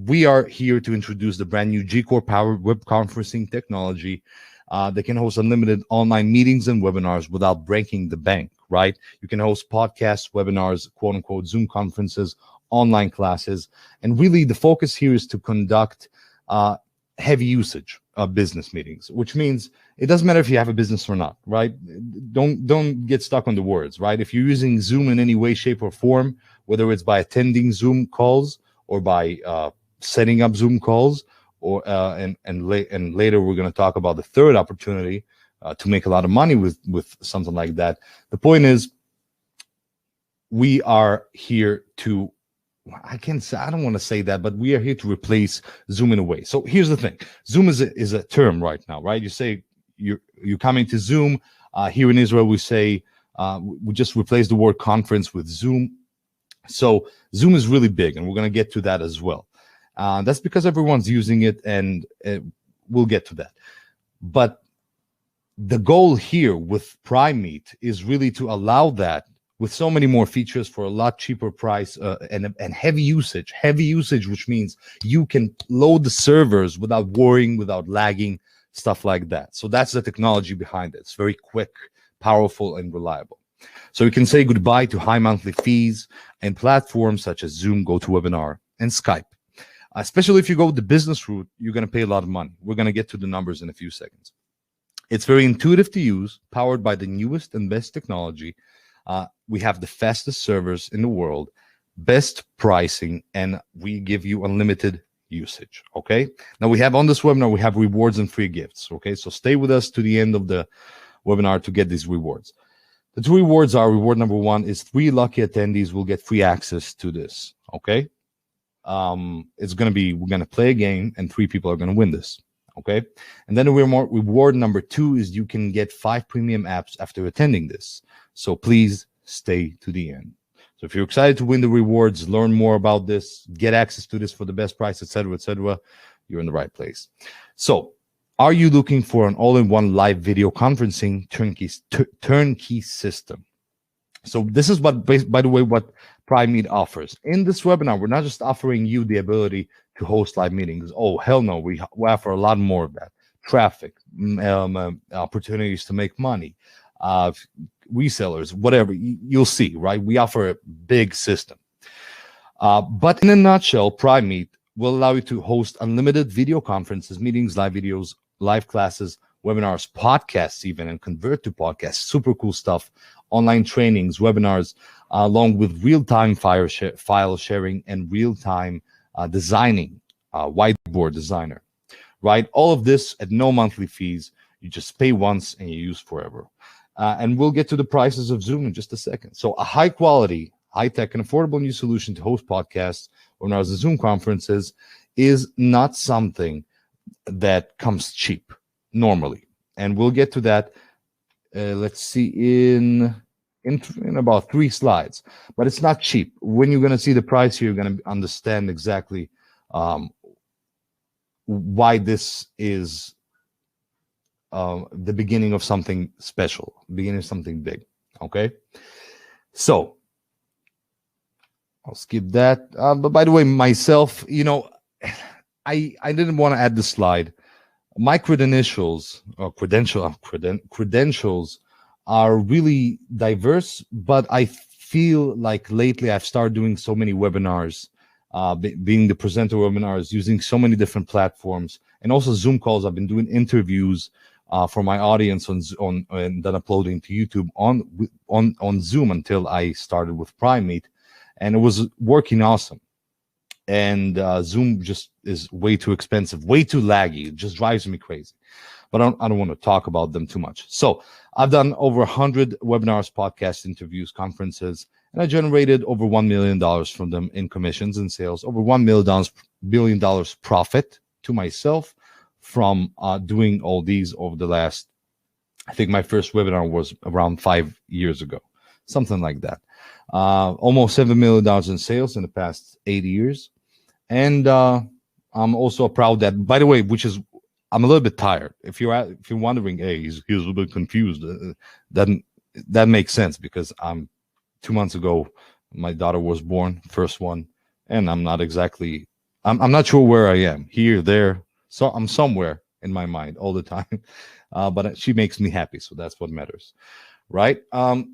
we are here to introduce the brand new G-Core powered web conferencing technology that can host unlimited online meetings and webinars without breaking the bank, right? You can host podcasts, webinars, quote unquote, Zoom conferences, online classes. And really the focus here is to conduct heavy usage of business meetings, which means it doesn't matter if you have a business or not, right? Don't get stuck on the words, right? If you're using Zoom in any way, shape, or form, whether it's by attending Zoom calls or by setting up Zoom calls, or and later we're going to talk about the third opportunity to make a lot of money with something like that. The point is, we are here to, I don't want to say that, but we are here to replace Zoom in a way. So here's the thing: Zoom is a term right now, right? You say you're coming to Zoom. Here in Israel, we say we just replace the word conference with Zoom. So Zoom is really big, and we're going to get to that as well. That's because everyone's using it, and we'll get to that. But the goal here with Prime Meet is really to allow that with so many more features for a lot cheaper price and heavy usage, which means you can load the servers without worrying, without lagging, stuff like that. So that's the technology behind it. It's very quick, powerful, and reliable. So you can say goodbye to high monthly fees and platforms such as Zoom, GoToWebinar, and Skype. Especially if you go with the business route, you're going to pay a lot of money. We're going to get to the numbers in a few seconds. It's very intuitive to use, powered by the newest and best technology. We have the fastest servers in the world, best pricing, and we give you unlimited usage. Okay. Now we have on this webinar, we have rewards and free gifts. Okay. So stay with us to the end of the webinar to get these rewards. The two rewards are: reward number one is 3 lucky attendees will get free access to this. Okay. It's going to be, we're going to play a game and 3 people are going to win this. Okay. And then reward number 2 is you can get 5 premium apps after attending this. So please stay to the end. So if you're excited to win the rewards, learn more about this, get access to this for the best price, etc., you're in the right place. So are you looking for an all-in-one live video conferencing turnkey system? So this is what, by the way, what Prime Meet offers. In this webinar, we're not just offering you the ability to host live meetings. Oh, hell no. We offer a lot more of that. Traffic, opportunities to make money, resellers, whatever. You'll see, right? We offer a big system. But in a nutshell, Prime Meet will allow you to host unlimited video conferences, meetings, live videos, live classes, webinars, podcasts even, and convert to podcasts. Super cool stuff. Online trainings, webinars, along with real-time file sharing and real-time designing, whiteboard designer, right? All of this at no monthly fees. You just pay once and you use forever. And we'll get to the prices of Zoom in just a second. So a high-quality, high-tech, and affordable new solution to host podcasts, webinars, and Zoom conferences is not something that comes cheap normally. And we'll get to that. Let's see, in about 3 slides, but it's not cheap. When you're going to see the price here, you're going to understand exactly why this is the beginning of something special, beginning of something big. Okay, so I'll skip that. But by the way, myself, I didn't want to add the slide. My credentials are really diverse, but I feel like lately I've started doing so many webinars, being the presenter of webinars, using so many different platforms, and also Zoom calls. I've been doing interviews for my audience on and then uploading to YouTube on Zoom until I started with Prime Meet, and it was working awesome. And Zoom just is way too expensive, way too laggy. It just drives me crazy. But I don't want to talk about them too much. So I've done over 100 webinars, podcasts, interviews, conferences, and I generated over $1 million from them in commissions and sales, over $1 billion profit to myself from doing all these over the last, I think my first webinar was around 5 years ago, something like that. Almost $7 million in sales in the past 8 years. And I'm also proud that, by the way, I'm a little bit tired. If you're wondering, hey, he's a little bit confused, that makes sense, because 2 months ago my daughter was born, first one, and I'm I'm not sure where I am, here, there. So I'm somewhere in my mind all the time. But she makes me happy. So that's what matters. Right.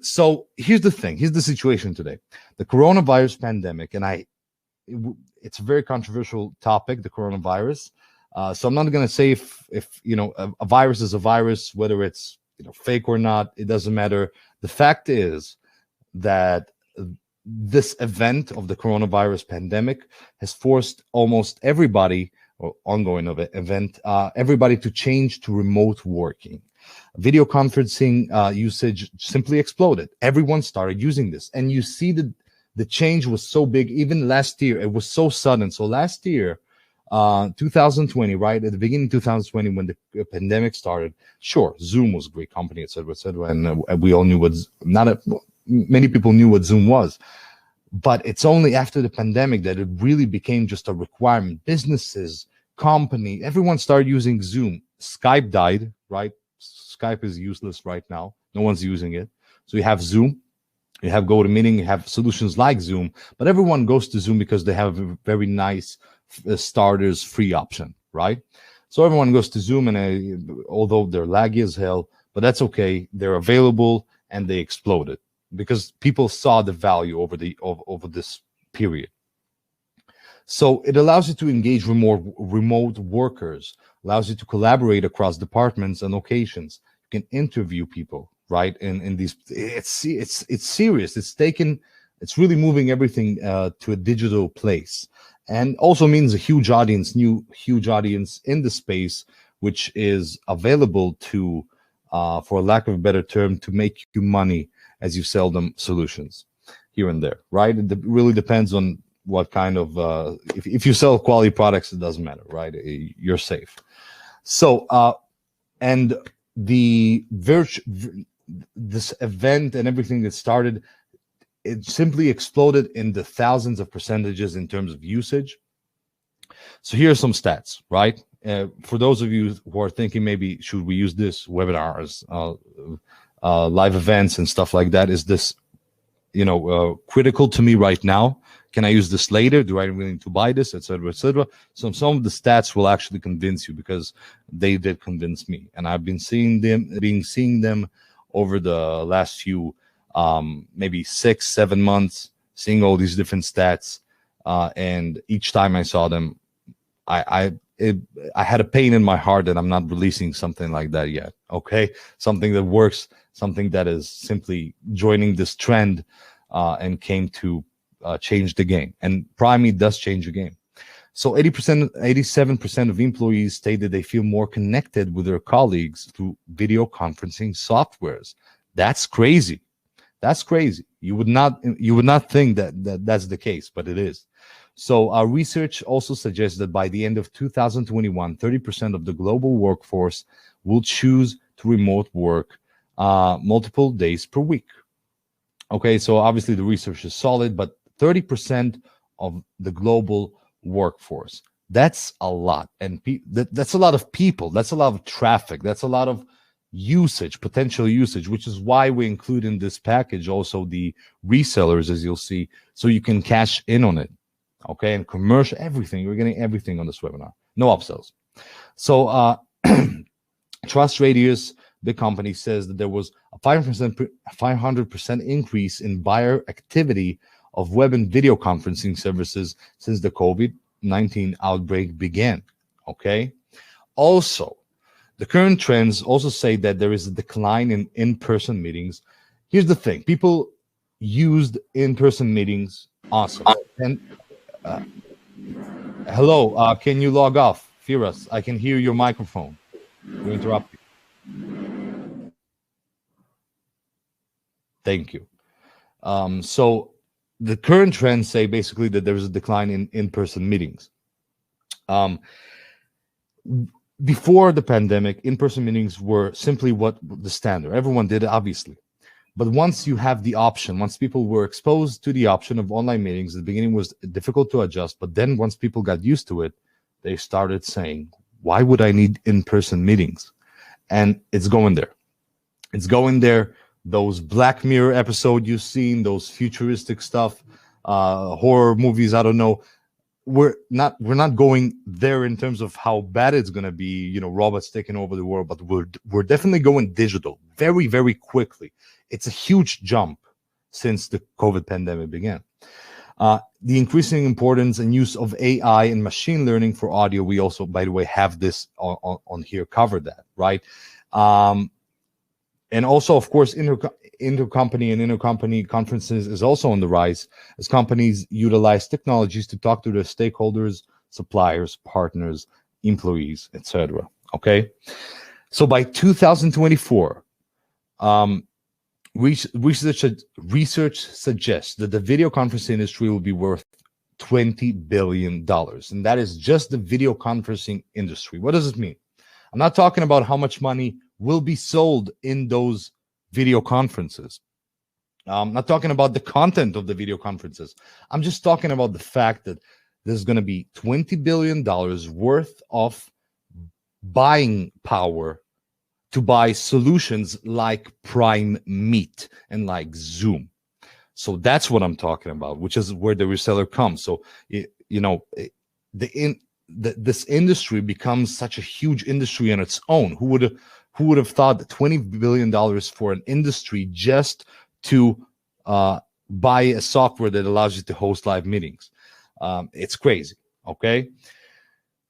So here's the thing. Here's the situation today. The coronavirus pandemic, and it's a very controversial topic, the coronavirus. So I'm not going to say if a virus is a virus, whether it's fake or not, it doesn't matter. The fact is that this event of the coronavirus pandemic has forced almost everybody, or ongoing event, everybody to change to remote working. Video conferencing usage simply exploded. Everyone started using this, and you see that the change was so big. Even last year, it was so sudden. So last year, 2020, right at the beginning of 2020, when the pandemic started, sure, Zoom was a great company, et cetera, and we all knew many people knew what Zoom was. But it's only after the pandemic that it really became just a requirement. Businesses, company, everyone started using Zoom. Skype died, right? Skype is useless right now. No one's using it. So you have Zoom, you have GoToMeeting, you have solutions like Zoom, but everyone goes to Zoom because they have a very nice starters free option, right? So everyone goes to Zoom, and although they're laggy as hell, but that's okay. They're available, and they exploded because people saw the value over this period. So it allows you to engage remote workers, allows you to collaborate across departments and locations. You can interview people, right? And these, it's serious. It's really moving everything to a digital place, and also means a huge audience in the space, which is available to, for lack of a better term, to make you money as you sell them solutions here and there, right? It really depends on what kind of, if you sell quality products, it doesn't matter, right? You're safe. So, and this event and everything that started, it simply exploded in the thousands of percentages in terms of usage. So here are some stats, right? For those of you who are thinking, maybe should we use this webinars, live events and stuff like that? Is this, critical to me right now? Can I use this later? Do I really need to buy this, etc., etc.? So some of the stats will actually convince you, because they did convince me, and I've been seeing them over the last few, maybe 6-7 months, seeing all these different stats, and each time I saw them, I had a pain in my heart that I'm not releasing something like that yet. Okay, something that works, something that is simply joining this trend, and came to change the game. And Prime does change the game. So 87% of employees stated they feel more connected with their colleagues through video conferencing softwares. That's crazy. That's crazy. You would not think that's the case, but it is. So our research also suggests that by the end of 2021, 30% of the global workforce will choose to remote work multiple days per week. Okay, so obviously the research is solid, but 30% of the global workforce, that's a lot. And that's a lot of people. That's a lot of traffic. That's a lot of usage, potential usage, which is why we include in this package also the resellers, as you'll see, so you can cash in on it. Okay, and commercial, everything. We're getting everything on this webinar. No upsells. So Trust Radius, the company, says that there was a 500% increase in buyer activity of web and video conferencing services since the COVID-19 outbreak began. Okay. Also, the current trends also say that there is a decline in in-person meetings. Here's the thing: people used in-person meetings. Awesome. And hello, can you log off, Firas? I can hear your microphone. You interrupt me. Thank you. So the current trends say basically that there is a decline in in-person meetings. Before the pandemic, in-person meetings were simply what the standard. Everyone did it, obviously. But once you have the option, once people were exposed to the option of online meetings, at the beginning was difficult to adjust. But then once people got used to it, they started saying, why would I need in-person meetings? And it's going there. It's going there. Those Black Mirror episodes you've seen, those futuristic stuff, horror movies, I don't know. we're not going there in terms of how bad it's going to be, robots taking over the world, but we're definitely going digital very, very quickly. It's a huge jump since the COVID pandemic began. The increasing importance and use of AI and machine learning for audio. We also, by the way, have this on here, covered that, right? And also, of course, intercompany and intercompany conferences is also on the rise as companies utilize technologies to talk to their stakeholders, suppliers, partners, employees, etc. Okay, so by 2024, research suggests that the video conferencing industry will be worth $20 billion, and that is just the video conferencing industry. What does it mean? I'm not talking about how much money will be sold in those video conferences. I'm not talking about the content of the video conferences. I'm just talking about the fact that there's going to be $20 billion worth of buying power to buy solutions like Prime Meet and like Zoom. So that's what I'm talking about, which is where the reseller comes. So, this industry becomes such a huge industry on its own. Who would have thought that $20 billion for an industry just to buy a software that allows you to host live meetings? It's crazy, okay?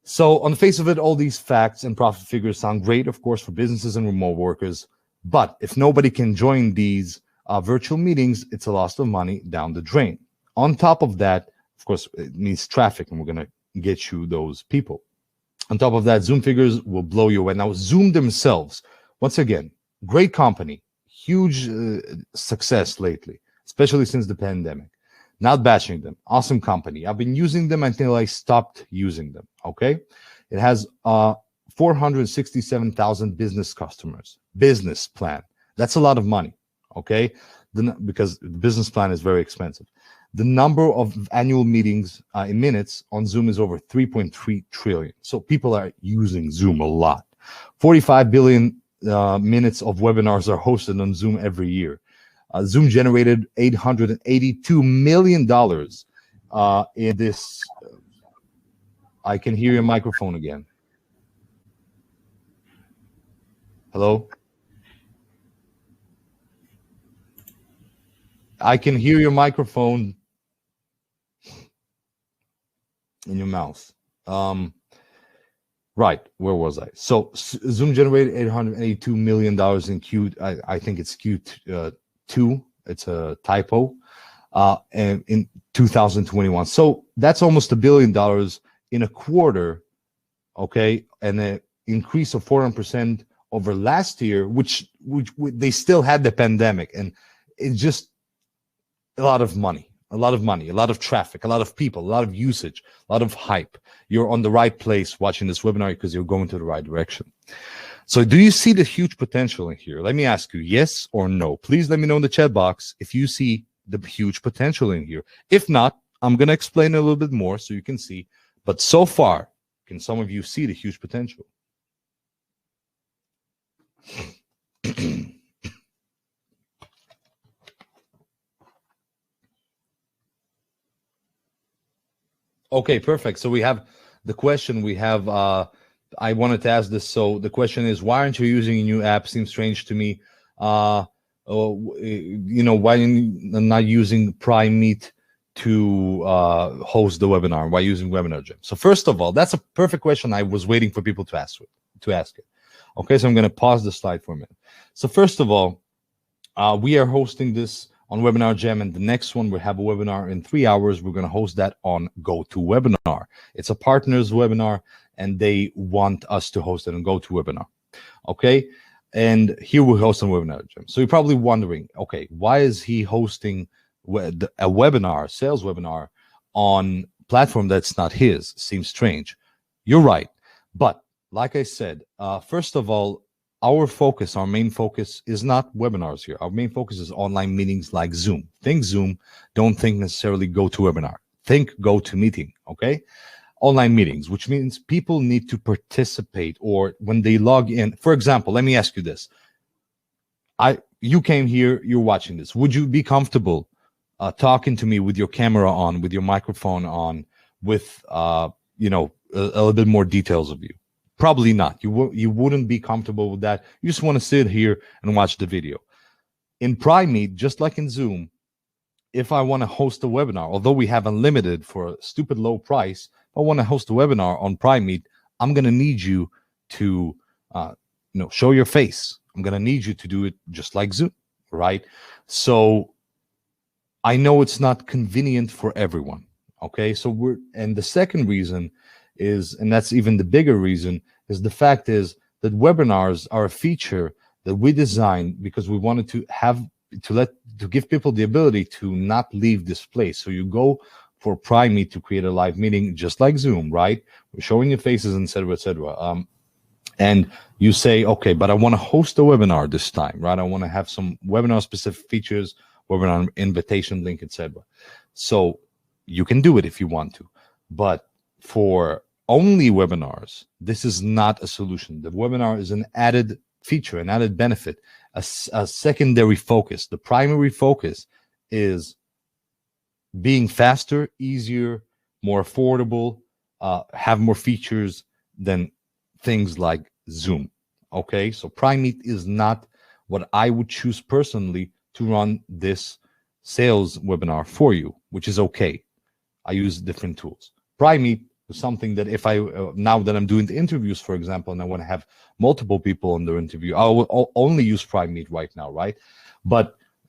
So on the face of it, all these facts and profit figures sound great, of course, for businesses and remote workers. But if nobody can join these virtual meetings, it's a loss of money down the drain. On top of that, of course, it means traffic, and we're going to get you those people. On top of that, Zoom figures will blow you away. Now, Zoom themselves, once again, great company, huge success lately, especially since the pandemic. Not bashing them. Awesome company. I've been using them until I stopped using them, okay? It has 467,000 business customers. Business plan. That's a lot of money, okay? Because the business plan is very expensive. The number of annual meetings in minutes on Zoom is over 3.3 trillion. So people are using Zoom a lot. 45 billion minutes of webinars are hosted on Zoom every year. Zoom generated $882 million in this. I can hear your microphone again. Hello? I can hear your microphone in your mouth. Right, where was I? So Zoom generated $882 million in Q. I think it's Q2. It's a typo. And in 2021, so that's almost $1 billion in a quarter. Okay, and an increase of 400% over last year, which they still had the pandemic, and it's just a lot of money, a lot of traffic, a lot of people, a lot of usage, a lot of hype. You're on the right place watching this webinar because you're going to the right direction. So do you see the huge potential in here? Let me ask you, yes or no? Please let me know in the chat box if you see the huge potential in here. If not, I'm going to explain a little bit more so you can see. But so far, can some of you see the huge potential? Okay, perfect. So we have the question. We have, I wanted to ask this. So the question is, why aren't you using a new app? Seems strange to me. Why are you not using Prime Meet to host the webinar? Why using Webinar Jam? So first of all, that's a perfect question. I was waiting for people to ask it. Okay, so I'm going to pause the slide for a minute. So first of all, we are hosting this on Webinar Jam, and the next one, we have a webinar in 3 hours. We're going to host that on GoToWebinar. It's a partners webinar, and they want us to host it on GoToWebinar. Okay, and here we host on Webinar Jam. So you're probably wondering, okay, why is he hosting a webinar, sales webinar, on platform that's not his? Seems strange. You're right, but like I said, first of all, our main focus is not webinars here. Our main focus is online meetings like Zoom. Think Zoom, don't think necessarily GoToWebinar. Think GoToMeeting, okay? Online meetings, which means people need to participate, or when they log in. For example, let me ask you this. You came here, you're watching this. Would you be comfortable talking to me with your camera on, with your microphone on, with a little bit more details of you? Probably not. You wouldn't be comfortable with that. You just want to sit here and watch the video. In Prime Meet, just like in Zoom, if I want to host a webinar, although we have unlimited for a stupid low price, if I want to host a webinar on Prime Meet, I'm going to need you to show your face. I'm going to need you to do it just like Zoom, right? So I know it's not convenient for everyone. Okay, so and the second reason is, and that's even the bigger reason, is the fact is that webinars are a feature that we designed because we wanted to give people the ability to not leave this place. So you go for Prime Meet to create a live meeting, just like Zoom, right? We're showing your faces, et cetera, et cetera. And you say, okay, but I want to host a webinar this time, right? I want to have some webinar specific features, webinar invitation link, etc. So you can do it if you want to, but for only webinars, this is not a solution. The webinar is an added feature, an added benefit, a secondary focus. The primary focus is being faster, easier, more affordable, have more features than things like Zoom. Okay, so Prime Meet is not what I would choose personally to run this sales webinar for you, which is okay. I use different tools. Prime Meet is something that if I, now that I'm doing the interviews, for example, and I want to have multiple people in the interview, I will only use Prime Meet right now, right?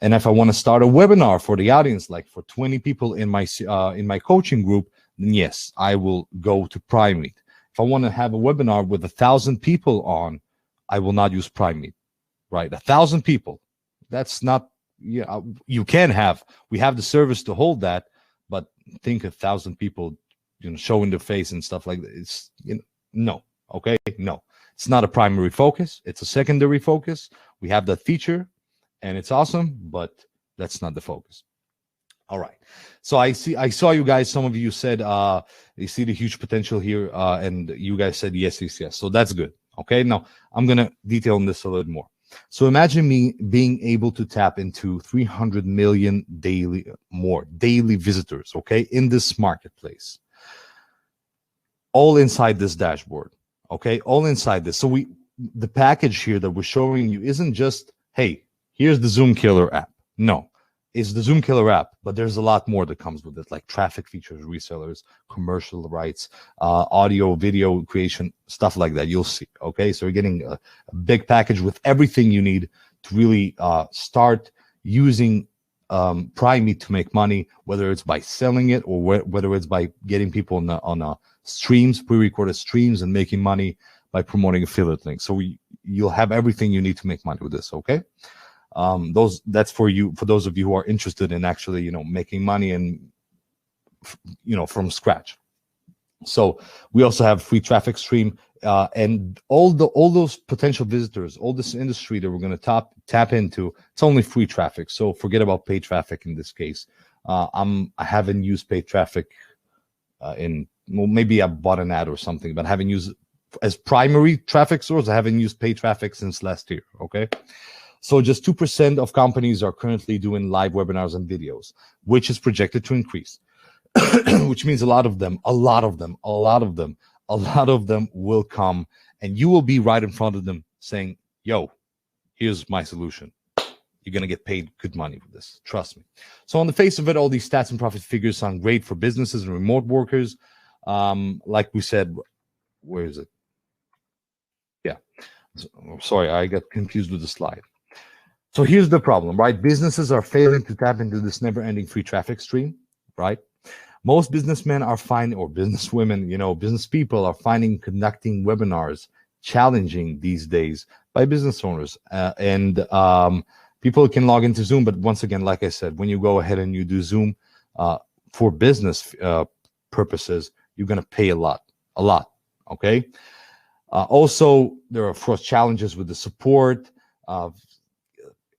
And if I want to start a webinar for the audience, like for 20 people in my coaching group, then yes, I will go to Prime Meet. If I want to have a webinar with 1,000 people on, I will not use Prime Meet, right? 1,000 people. That's not, you can have, we have the service to hold that, but think 1,000 people, showing their face and stuff like that. It's, no, okay, no. It's not a primary focus. It's a secondary focus. We have that feature, and it's awesome, but that's not the focus. All right. So I saw you guys. Some of you said you see the huge potential here, and you guys said yes. So that's good. Okay. Now I'm gonna detail on this a little more. So imagine me being able to tap into 300 million daily visitors. Okay, in this marketplace, all inside this dashboard. Okay, all inside this. So the package here that we're showing you isn't just, hey, here's the Zoom Killer app. No. It's the Zoom Killer app, but there's a lot more that comes with it, like traffic features, resellers, commercial rights, audio, video creation, stuff like that. You'll see. Okay, so you're getting a big package with everything you need to really start using Prime Meet to make money, whether it's by selling it or whether it's by getting people on streams, pre-recorded streams, and making money by promoting affiliate links. So you'll have everything you need to make money with this. Okay. That's for you, for those of you who are interested in actually, making money and, from scratch. So we also have free traffic stream, and all those potential visitors, all this industry that we're going to tap into, it's only free traffic. So forget about paid traffic in this case. I haven't used paid traffic maybe I bought an ad or something, but I haven't used as primary traffic source. I haven't used paid traffic since last year. Okay. So just 2% of companies are currently doing live webinars and videos, which is projected to increase, which means a lot of them will come, and you will be right in front of them saying, yo, here's my solution. You're going to get paid good money for this. Trust me. So on the face of it, all these stats and profit figures sound great for businesses and remote workers. Like we said, where is it? Yeah. Sorry, I got confused with the slide. So here's the problem, right? Businesses are failing to tap into this never-ending free traffic stream, right? Most businessmen are finding, or businesswomen, business people are finding conducting webinars challenging these days by business owners. People can log into Zoom, but once again, like I said, when you go ahead and you do Zoom for business purposes, you're going to pay a lot, okay? Also, there are, of course, challenges with the support.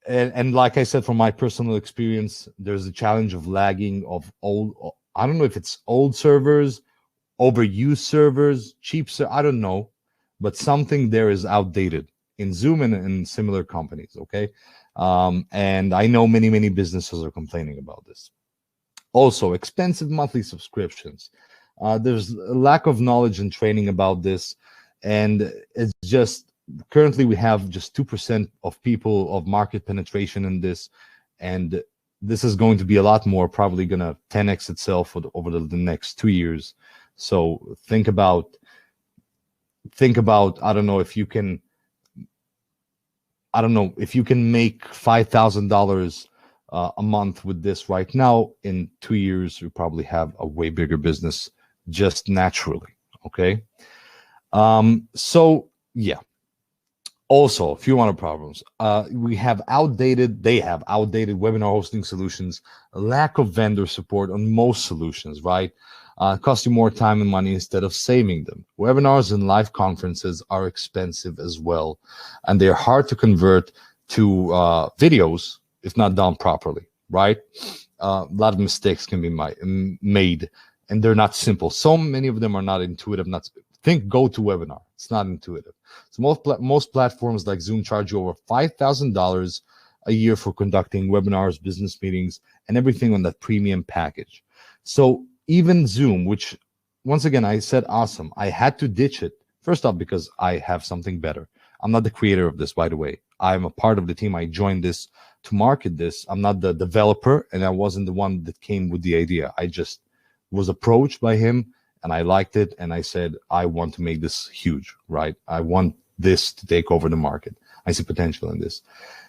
And like I said, from my personal experience, there's a challenge of lagging of old, I don't know if it's old servers, overused servers, cheap servers, I don't know, but something there is outdated in Zoom and in similar companies, okay? And I know many businesses are complaining about this. Also, expensive monthly subscriptions. There's a lack of knowledge and training about this, and it's just currently we have just 2% of people of market penetration in this, and this is going to be a lot more, probably going to 10x itself over the next 2 years. So think about, I don't know if you can, make $5,000 a month with this right now. In 2 years, you probably have a way bigger business just naturally. Okay. So yeah. Also, a few other problems. They have outdated webinar hosting solutions, a lack of vendor support on most solutions, right? Cost you more time and money instead of saving them. Webinars and live conferences are expensive as well, and they're hard to convert to videos if not done properly, right? A lot of mistakes can be made, and they're not simple. So many of them are not intuitive. Think GoToWebinar. It's not intuitive. So most platforms like Zoom charge you over $5,000 a year for conducting webinars, business meetings, and everything on that premium package. So even Zoom, which once again, I said awesome, I had to ditch it. First off, because I have something better. I'm not the creator of this, by the way. I'm a part of the team. I joined this to market this. I'm not the developer, and I wasn't the one that came with the idea. I just was approached by him, and I liked it, and I said, I want to make this huge, right? I want this to take over the market. I see potential in this.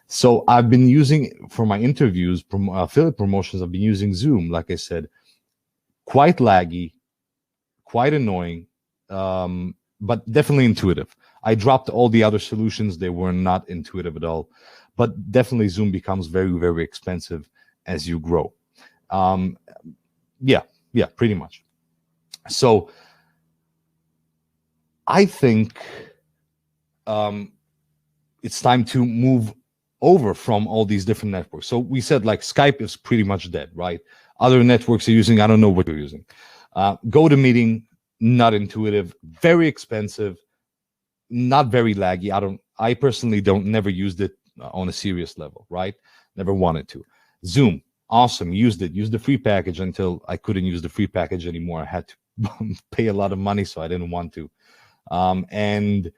So I've been using, for my interviews, affiliate promotions, I've been using Zoom, like I said, quite laggy, quite annoying, but definitely intuitive. I dropped all the other solutions. They were not intuitive at all, but definitely Zoom becomes very, very expensive as you grow. Yeah, pretty much. So I think it's time to move over from all these different networks. So we said like Skype is pretty much dead, right? Other networks are using, I don't know what you're using. GoToMeeting, not intuitive, very expensive, not very laggy. I personally never used it on a serious level, right? Never wanted to. Zoom, awesome, used the free package until I couldn't use the free package anymore. I had to pay a lot of money, so I didn't want to. And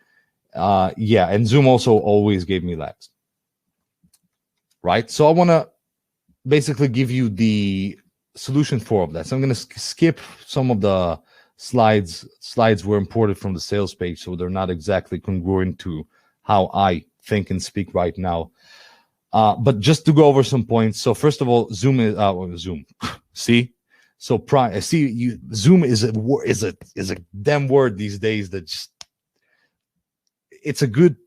Zoom also always gave me lags, right? So I want to basically give you the solution for all of that. So I'm going to skip some of the slides. Slides were imported from the sales page, so they're not exactly congruent to how I think and speak right now. But just to go over some points. So first of all, Zoom is Zoom. See, so Zoom is a damn word these days that just, it's a good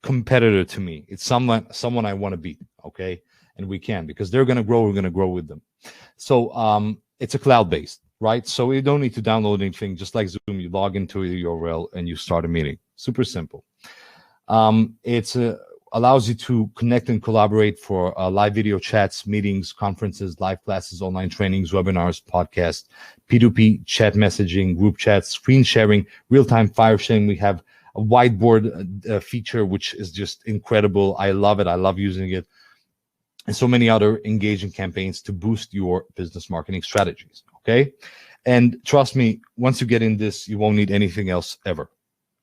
competitor to me. It's someone I want to beat. Okay, and we can, because they're going to grow. We're going to grow with them. So it's a cloud-based, right? So you don't need to download anything. Just like Zoom, you log into a URL and you start a meeting. Super simple. It's allows you to connect and collaborate for live video chats, meetings, conferences, live classes, online trainings, webinars, podcasts, P2P chat messaging, group chats, screen sharing, real-time file sharing. We have a whiteboard feature, which is just incredible. I love it. I love using it. And so many other engaging campaigns to boost your business marketing strategies, okay? And trust me, once you get in this, you won't need anything else ever.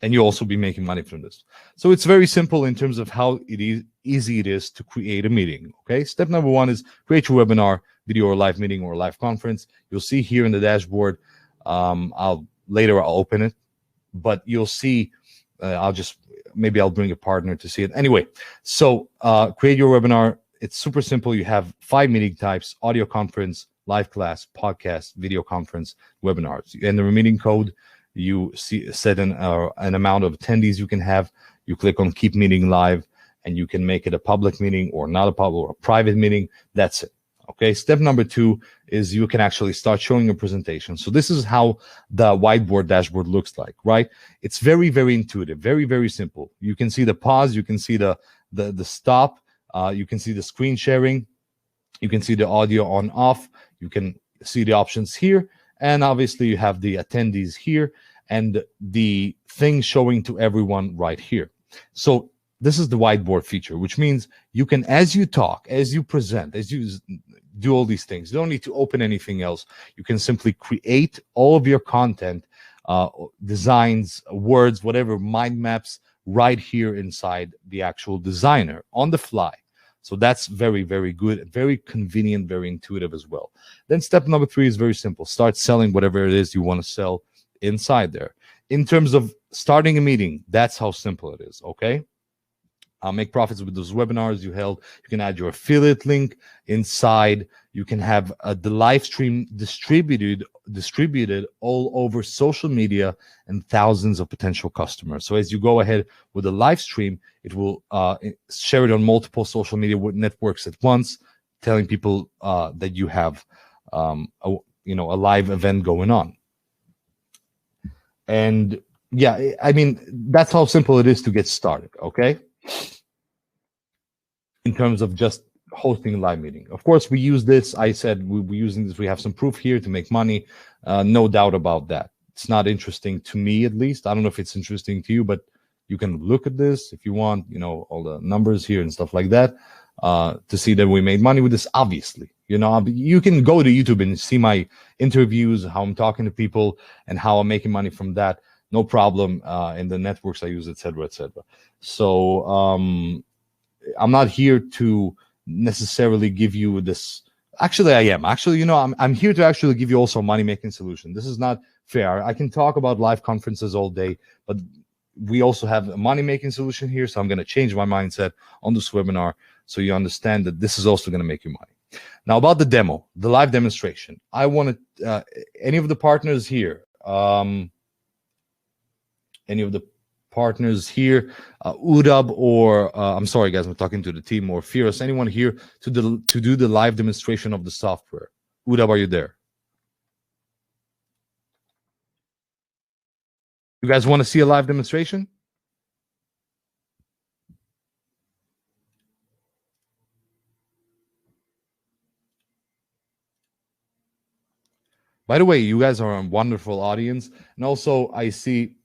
And you'll also be making money from this. So it's very simple in terms of how easy it is to create a meeting, okay? Step number one is create your webinar, video or live meeting or live conference. You'll see here in the dashboard, I'll open it, but you'll see, maybe I'll bring a partner to see it. Anyway, so create your webinar. It's super simple. You have 5 meeting types: audio conference, live class, podcast, video conference, webinars. You enter a meeting code. You set an amount of attendees you can have. You click on keep meeting live, and you can make it a public meeting or not a public or a private meeting. That's it. Okay. Step number 2 is you can actually start showing a presentation. So this is how the whiteboard dashboard looks like, right? It's very, very intuitive, very, very simple. You can see the pause. You can see the stop. You can see the screen sharing. You can see the audio on off. You can see the options here. And obviously you have the attendees here and the thing showing to everyone right here. So this is the whiteboard feature, which means you can, as you talk, as you present, as you do all these things. You don't need to open anything else. You can simply create all of your content, designs, words, whatever, mind maps right here inside the actual designer on the fly. So that's very, very good, very convenient, very intuitive as well. Then step number 3 is very simple. Start selling whatever it is you want to sell inside there. In terms of starting a meeting, that's how simple it is, okay? Make profits with those webinars you held. You can add your affiliate link inside. You can have the live stream distributed all over social media and thousands of potential customers. So as you go ahead with the live stream, it will share it on multiple social media networks at once, telling people that you have a live event going on. And yeah, I mean, that's how simple it is to get started, okay? In terms of just hosting a live meeting. Of course, we use this. I said we're using this. We have some proof here to make money. No doubt about that. It's not interesting to me, at least. I don't know if it's interesting to you, but you can look at this if you want, all the numbers here and stuff like that, to see that we made money with this, obviously. You can go to YouTube and see my interviews, how I'm talking to people, and how I'm making money from that. No problem. In the networks I use, etc., etc. So I'm not here to necessarily give you this. Actually, I am. Actually, I'm here to actually give you also a money-making solution. This is not fair. I can talk about live conferences all day, but we also have a money-making solution here. So I'm going to change my mindset on this webinar so you understand that this is also going to make you money. Now, about the demo, the live demonstration. I want to, any of the partners here, Udab, or I'm sorry guys, I'm talking to the team, or Firas, anyone here to do the live demonstration of the software? Udab, are you there? You guys want to see a live demonstration? By the way, you guys are a wonderful audience. And also I see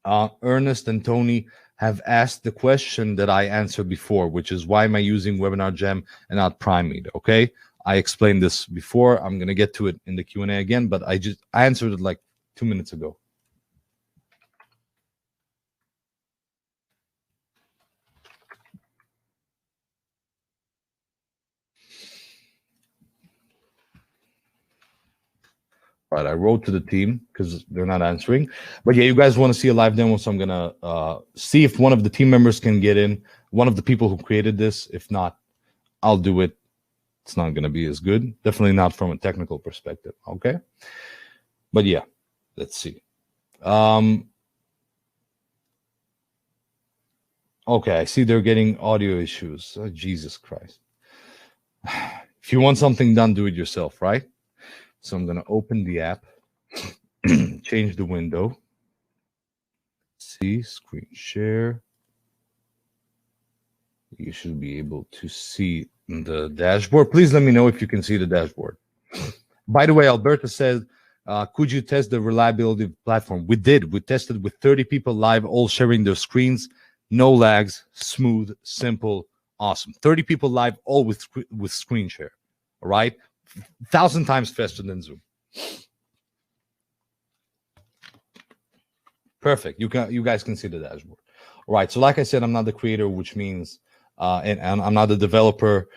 Ernest and Tony have asked the question that I answered before, which is why am I using Webinar Gem and not Prime Media? Okay, I explained this before. I'm gonna get to it in the Q&A again, but I answered it like 2 minutes ago. Right, I wrote to the team because they're not answering. But yeah, you guys want to see a live demo, so I'm gonna see if one of the team members can get in. One of the people who created this. If not, I'll do it. It's not gonna be as good. Definitely not from a technical perspective. Okay. But yeah, let's see. Okay, I see they're getting audio issues. Oh, Jesus Christ. If you want something done, do it yourself, right? So I'm going to open the app, change the window, see, screen share. You should be able to see the dashboard. Please let me know if you can see the dashboard. By the way, Alberta said, could you test the reliability of the platform? We did. We tested with 30 people live, all sharing their screens. No lags, smooth, simple, awesome. 30 people live, all with screen share, all right? 1,000 times faster than Zoom. Perfect. You guys can see the dashboard. All right. So like I said, I'm not the creator, which means and I'm not a developer.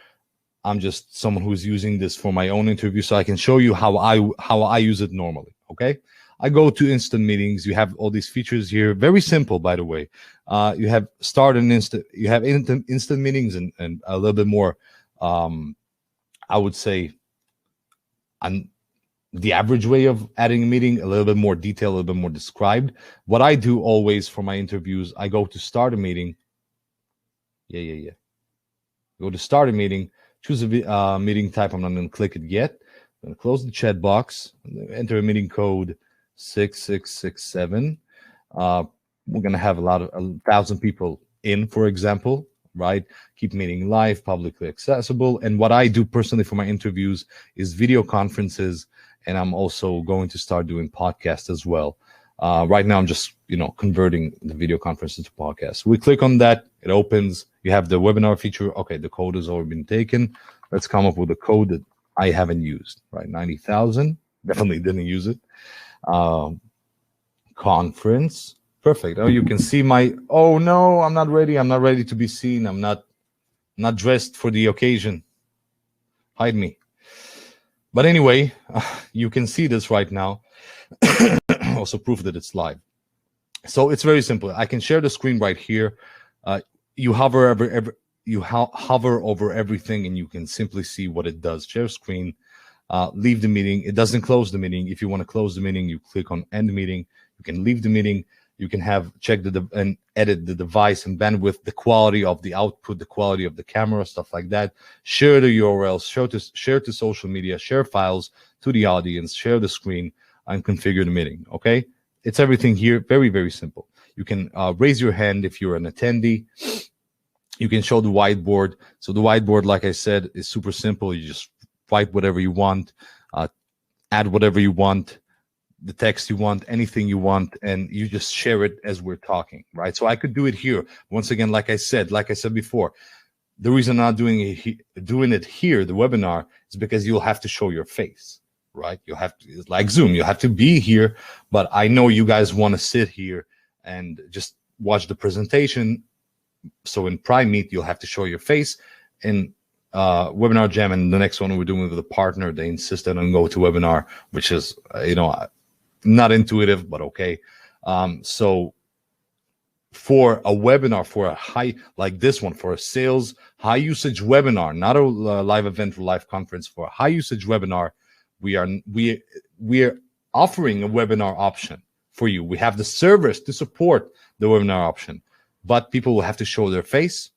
I'm just someone who's using this for my own interview, so I can show you how I use it normally. Okay. I go to instant meetings. You have all these features here. Very simple, by the way. You have start and instant. You have instant meetings and a little bit more. I would say. On the average way of adding a meeting, a little bit more detailed, a little bit more described. What I do always for my interviews, I go to start a meeting. Go to start a meeting, choose a meeting type. I'm not going to click it yet. I'm going to close the chat box, enter a meeting code 6667. We're going to have 1,000 people in, for example. Right? Keep meeting live, publicly accessible. And what I do personally for my interviews is video conferences, and I'm also going to start doing podcasts as well. Right now, I'm just converting the video conferences to podcasts. We click on that, it opens. You have the webinar feature. Okay, the code has already been taken. Let's come up with a code that I haven't used, right? 90,000, definitely didn't use it. Conference, perfect. Oh, you can see my, oh no, I'm not ready to be seen. I'm not dressed for the occasion. Hide me. But anyway, you can see this right now. Also proof that it's live. So it's very simple. I can share the screen right here. You hover hover over everything, and you can simply see what it does. Share screen, leave the meeting. It doesn't close the meeting. If you want to close the meeting, you click on end meeting. You can leave the meeting. You can check and edit the device and bandwidth, the quality of the output, the quality of the camera, stuff like that. Share the URLs, share to social media, share files to the audience, share the screen, and configure the meeting. Okay, it's everything here. Very, very simple. You can raise your hand if you're an attendee. You can show the whiteboard. So the whiteboard, like I said, is super simple. You just write whatever you want, add whatever you want, the text you want, anything you want, and you just share it as we're talking, right? So I could do it here. Once again, like I said before, the reason I'm not doing it here, the webinar, is because you'll have to show your face, right? You'll have to, it's like Zoom, you have to be here, but I know you guys want to sit here and just watch the presentation. So in Prime Meet, you'll have to show your face. In Webinar Jam and the next one we're doing with a partner, they insisted on GoToWebinar, which is, not intuitive, but okay. So for a webinar, for a high, like this one, for a sales high usage webinar, not a live event or live conference, for a high usage webinar, we are offering a webinar option for you. We have the servers to support the webinar option, but people will have to show their face.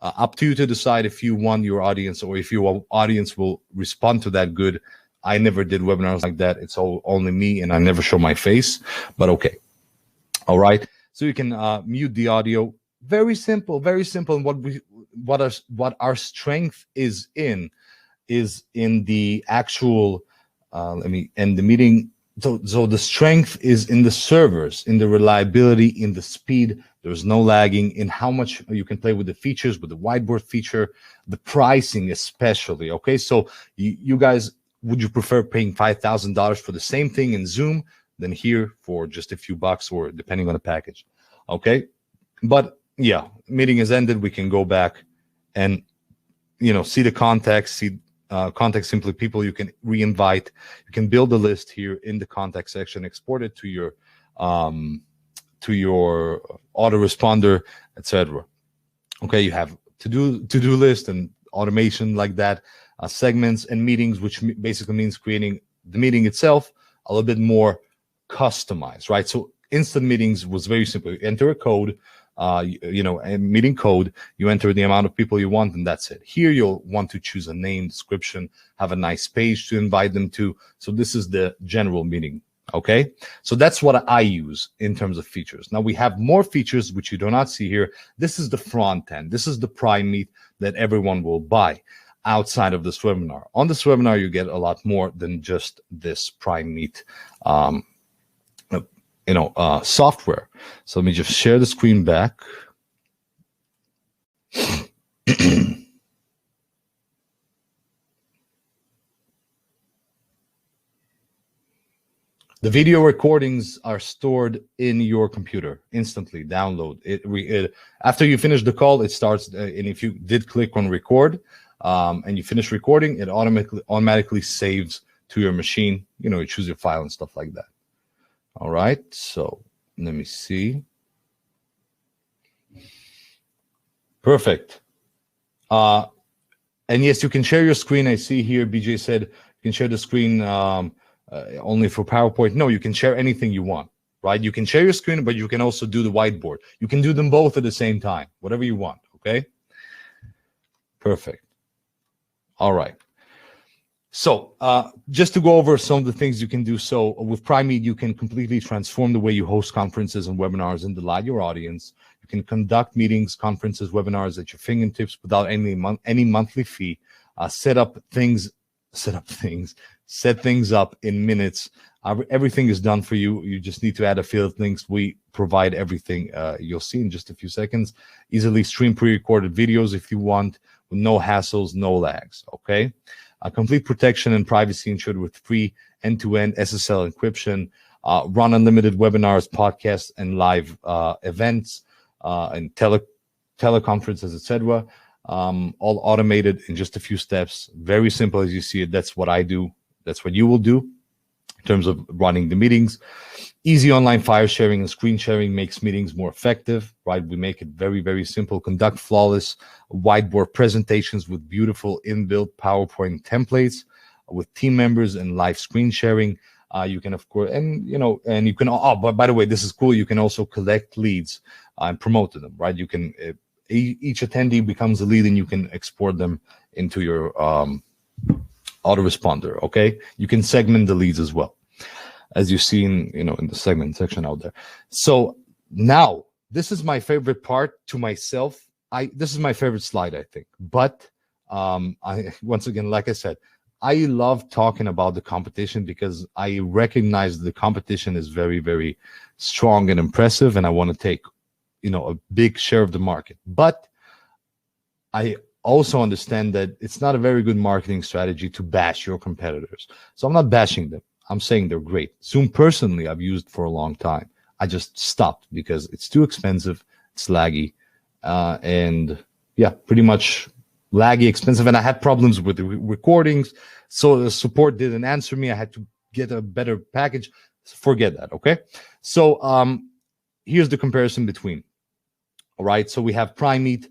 Up to you to decide if you want your audience, or if your audience will respond to that good. I never did webinars like that. It's only me, and I never show my face, but okay. All right. So you can mute the audio. Very simple, very simple. And what our strength is in the actual, let me end the meeting. So the strength is in the servers, in the reliability, in the speed. There's no lagging, in how much you can play with the features, with the whiteboard feature, the pricing especially. Okay, so you guys, would you prefer paying $5,000 for the same thing in Zoom than here for just a few bucks, or depending on the package? Okay, but yeah, meeting is ended. We can go back and see the context, see contact simply people you can re-invite. You can build a list here in the contact section, export it to your autoresponder, etc. Okay, you have to-do list and automation like that, segments and meetings, which basically means creating the meeting itself a little bit more customized, right? So instant meetings was very simple. You enter a code, a meeting code, you enter the amount of people you want, and that's it. Here you'll want to choose a name, description, have a nice page to invite them to. So this is the general meeting. Okay, so that's what I use in terms of features. Now we have more features which you do not see here. This is the front end. This is the Prime Meet that everyone will buy outside of this webinar. On this webinar, you get a lot more than just this Prime Meet software. So let me just share the screen back. The video recordings are stored in your computer instantly. Download it. After you finish the call, it starts. And if you did click on record and you finish recording, it automatically saves to your machine. You choose your file and stuff like that. All right. So let me see. Perfect. And yes, you can share your screen. I see here, BJ said you can share the screen only for PowerPoint. No, you can share anything you want, right? You can share your screen, but you can also do the whiteboard. You can do them both at the same time, whatever you want, okay? Perfect. All right. So just to go over some of the things you can do. So with Prime Meet, you can completely transform the way you host conferences and webinars and delight your audience. You can conduct meetings, conferences, webinars at your fingertips without any monthly fee. Set things up in minutes. Everything is done for you. You just need to add a field of links. We provide everything. You'll see in just a few seconds. Easily stream pre-recorded videos if you want. with no hassles, no lags. Okay, complete protection and privacy ensured with free end-to-end SSL encryption. Run unlimited webinars, podcasts, and live events and teleconferences, etc. All automated in just a few steps. Very simple as you see it. That's what I do. That's what you will do in terms of running the meetings. Easy online file sharing and screen sharing makes meetings more effective, right? We make it very, very simple. Conduct flawless whiteboard presentations with beautiful inbuilt PowerPoint templates with team members and live screen sharing. You can, of course, and you can. Oh, but by the way, this is cool. You can also collect leads and promote them, right? You can each attendee becomes a lead, and you can export them into your autoresponder. Okay, you can segment the leads as well, as you see in the segment section out there. So now this is my favorite part to myself. This is my favorite slide, I think. But once again, like I said, I love talking about the competition because I recognize the competition is very, very strong and impressive, and I want to take, a big share of the market. But I also understand that it's not a very good marketing strategy to bash your competitors. So I'm not bashing them. I'm saying they're great. Zoom personally, I've used for a long time. I just stopped because it's too expensive, it's laggy, and yeah, pretty much laggy, expensive, and I had problems with the recordings. So the support didn't answer me. I had to get a better package. Forget that, okay? So here's the comparison between. All right, so we have Primemeet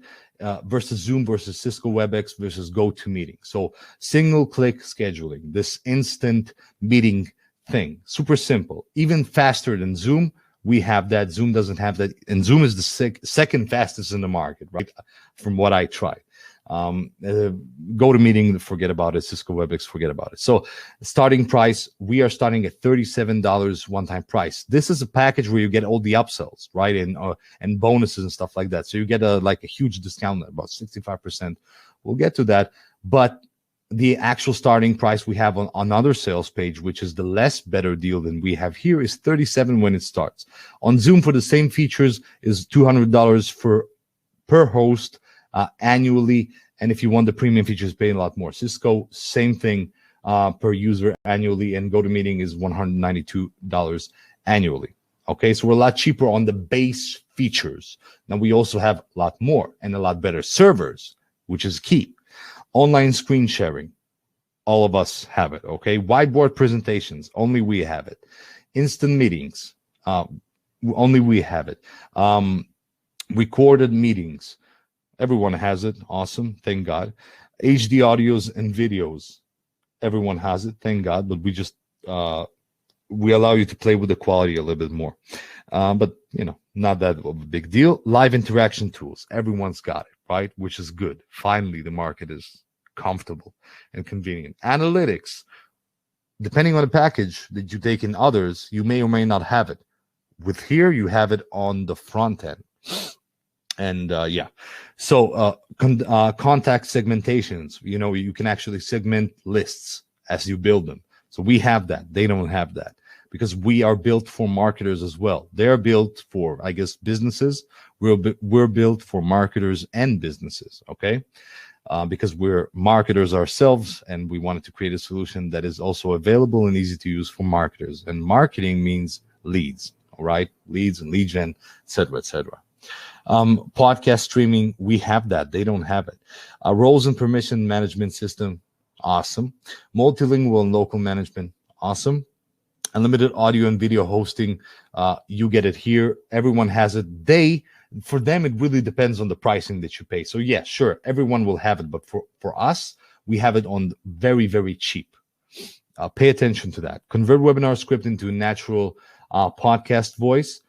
versus Zoom versus Cisco WebEx versus GoToMeeting. So single click scheduling, this instant meeting thing, super simple, even faster than Zoom. We have that. Zoom doesn't have that, and Zoom is the second fastest in the market, right? From what I tried. GoToMeeting, forget about it. Cisco WebEx, forget about it. So starting price, we are starting at $37 one-time price. This is a package where you get all the upsells, right? And bonuses and stuff like that. So you get a huge discount, about 65%. We'll get to that. But the actual starting price we have on another sales page, which is the less better deal than we have here, is $37 when it starts. On Zoom for the same features is $200 per host annually, and if you want the premium features, pay a lot more. Cisco, same thing per user annually, and GoToMeeting is $192 annually. Okay, so we're a lot cheaper on the base features. Now we also have a lot more and a lot better servers, which is key. Online screen sharing, all of us have it. Okay, whiteboard presentations, only we have it. Instant meetings, only we have it. Recorded meetings, everyone has it. Awesome. Thank God. HD audios and videos. Everyone has it. Thank God. But we just, we allow you to play with the quality a little bit more. But, not that of a big deal. Live interaction tools. Everyone's got it, right? Which is good. Finally, the market is comfortable and convenient. Analytics. Depending on the package that you take in others, you may or may not have it. With here, you have it on the front end. And yeah, so contact segmentations, you can actually segment lists as you build them. So we have that. They don't have that because we are built for marketers as well. They're built for, I guess, businesses. We're built for marketers and businesses, okay? Because we're marketers ourselves, and we wanted to create a solution that is also available and easy to use for marketers. And marketing means leads, all right? Leads and lead gen, et cetera, et cetera. Podcast streaming, we have that. They don't have it. Roles and permission management system, awesome. Multilingual and local management, awesome. Unlimited audio and video hosting, you get it here. Everyone has it. For them, it really depends on the pricing that you pay. So yeah, sure, everyone will have it. But for us, we have it on very, very cheap. Pay attention to that. Convert webinar script into natural podcast voice.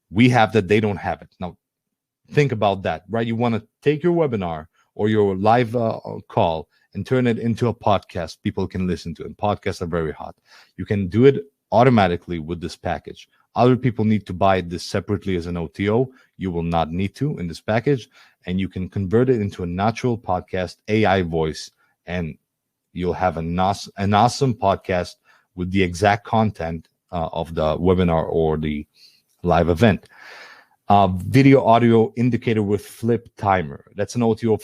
We have that. They don't have it. Now, think about that, right? You want to take your webinar or your live call and turn it into a podcast people can listen to. And podcasts are very hot. You can do it automatically with this package. Other people need to buy this separately as an OTO. You will not need to in this package. And you can convert it into a natural podcast AI voice, and you'll have an awesome podcast with the exact content of the webinar or the live event. Video audio indicator with flip timer. That's an OTO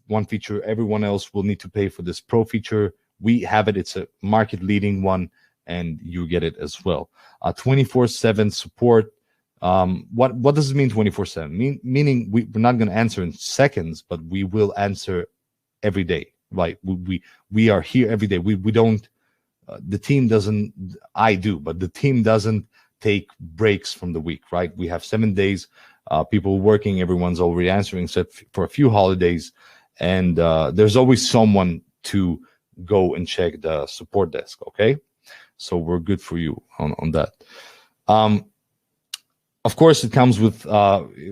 one feature. Everyone else will need to pay for this pro feature. We have it. It's a market leading one, and you get it as well. 24/7 support. What does it mean 24/7? Meaning we're not going to answer in seconds, but we will answer every day. Right? We are here every day. We don't. The team doesn't. I do, but the team doesn't take breaks from the week. Right? We have 7 days. People working. Everyone's already answering, except for a few holidays, and there's always someone to go and check the support desk. Okay, so we're good for you on that. Of course, it comes with,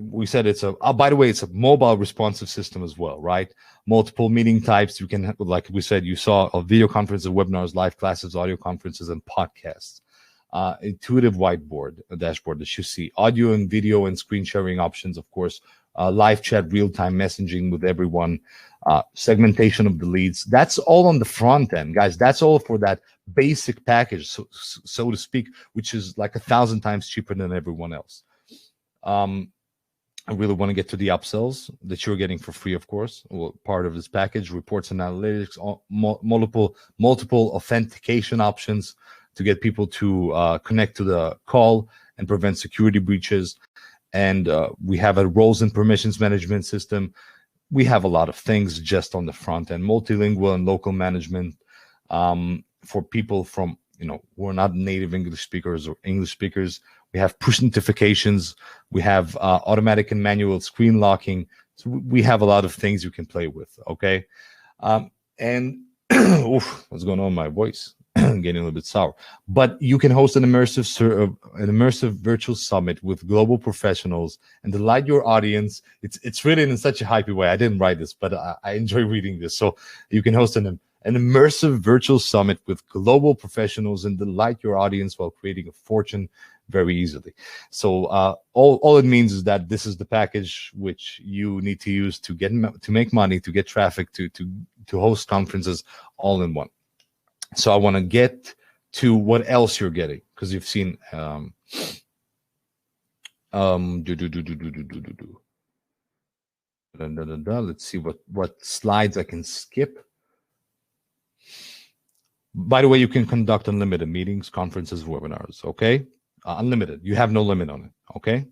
we said it's a, by the way, it's a mobile responsive system as well, right? Multiple meeting types. You can, like we said, you saw a video conferences, webinars, live classes, audio conferences, and podcasts. Intuitive whiteboard, a dashboard that you see. Audio and video and screen sharing options, of course. Live chat, real-time messaging with everyone. Segmentation of the leads. That's all on the front end, guys. That's all for that basic package, so to speak, which is like 1,000 times cheaper than everyone else. I really want to get to the upsells that you're getting for free, of course. Well, part of this package, reports and analytics, multiple authentication options to get people to connect to the call and prevent security breaches. And we have a roles and permissions management system. We have a lot of things just on the front end, multilingual and local management for people from, who are not native English speakers or English speakers. We have push notifications. We have automatic and manual screen locking. So we have a lot of things you can play with, okay? And oof, what's going on with my voice? Getting a little bit sour. But you can host an immersive virtual summit with global professionals and delight your audience. It's written in such a hypey way. I didn't write this, but I enjoy reading this. So you can host an immersive virtual summit with global professionals and delight your audience while creating a fortune very easily. So all it means is that this is the package which you need to use to make money, to get traffic, to host conferences all in one. So I want to get to what else you're getting, because you've seen let's see what slides I can skip. By the way, you can conduct unlimited meetings, conferences, webinars, okay? Unlimited. You have no limit on it, okay?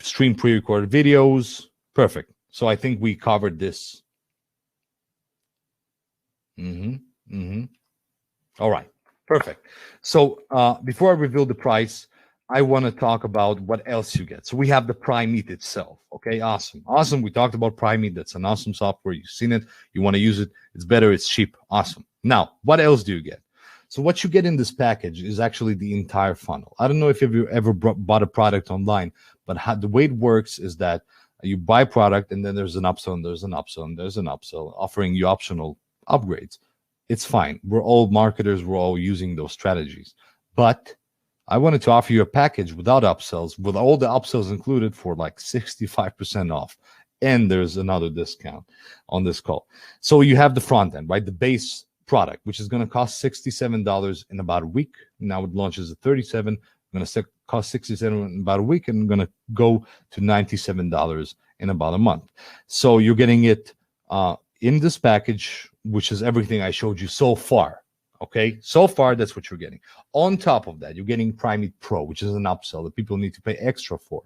Stream pre-recorded videos. Perfect. So I think we covered this. All right, perfect. So before I reveal the price, I want to talk about what else you get. So we have the Prime Meet itself. Okay, awesome. We talked about Prime Meet. That's an awesome software. You've seen it. You want to use it. It's better. It's cheap. Awesome. Now, what else do you get? So what you get in this package is actually the entire funnel. I don't know if you've ever bought a product online, but the way it works is that you buy product and then there's an upsell and there's an upsell and there's an upsell offering you optional upgrades. It's fine. We're all marketers. We're all using those strategies. But I wanted to offer you a package without upsells, with all the upsells included for like 65% off. And there's another discount on this call. So you have the front end, right? The base product, which is going to cost $67 in about a week. Now it launches at $37. Going to cost $67 in about a week, and going to go to $97 in about a month. So you're getting it in this package, which is everything I showed you so far. Okay, so far that's what you're getting. On top of that, you're getting Prime Meet Pro, which is an upsell that people need to pay extra for.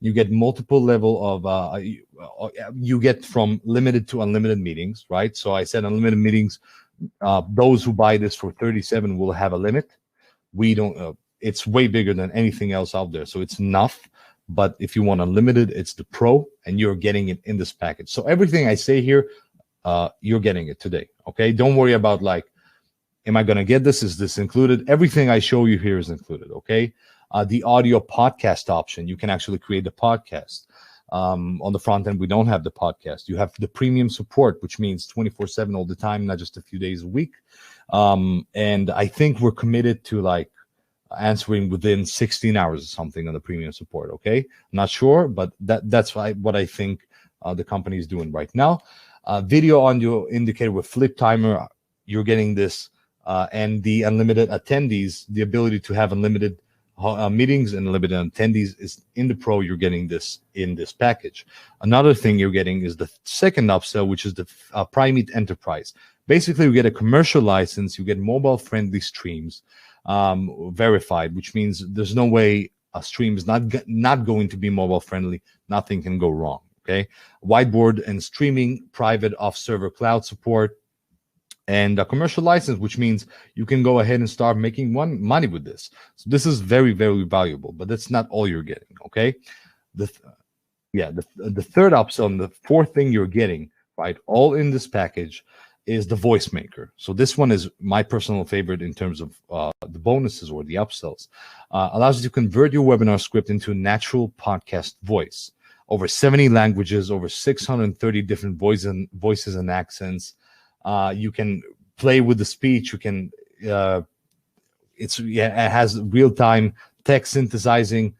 You get multiple level of you get from limited to unlimited meetings, right? So I said unlimited meetings. Those who buy this for $37 will have a limit. We don't. It's way bigger than anything else out there, so it's enough. But if you want unlimited, it's the Pro, and you're getting it in this package. So everything I say here, you're getting it today. Okay, don't worry about like, am I going to get this? Is this included? Everything I show you here is included. Okay, the audio podcast option, you can actually create a podcast. On the front end, we don't have the podcast. You have the premium support, which means 24/7 all the time, not just a few days a week. And I think we're committed to like answering within 16 hours or something on the premium support. Okay, not sure, but that's what I think the company is doing right now. Video audio indicator with flip timer, you're getting this, and the unlimited attendees, the ability to have unlimited meetings and limited attendees is in the Pro. You're getting this in this package. Another thing you're getting is the second upsell, which is the Prime Enterprise. Basically, you get a commercial license, you get mobile-friendly streams verified, which means there's no way a stream is not going to be mobile-friendly. Nothing can go wrong. Okay, whiteboard and streaming, private off-server cloud support, and a commercial license, which means you can go ahead and start making money with this. So this is very, very valuable, but that's not all you're getting. Okay, the third upsell and the fourth thing you're getting, right, all in this package, is the voice maker. So this one is my personal favorite in terms of the bonuses or the upsells. Allows you to convert your webinar script into a natural podcast voice. Over 70 languages, over 630 different voices and accents. You can play with the speech. You can it has real-time text synthesizing,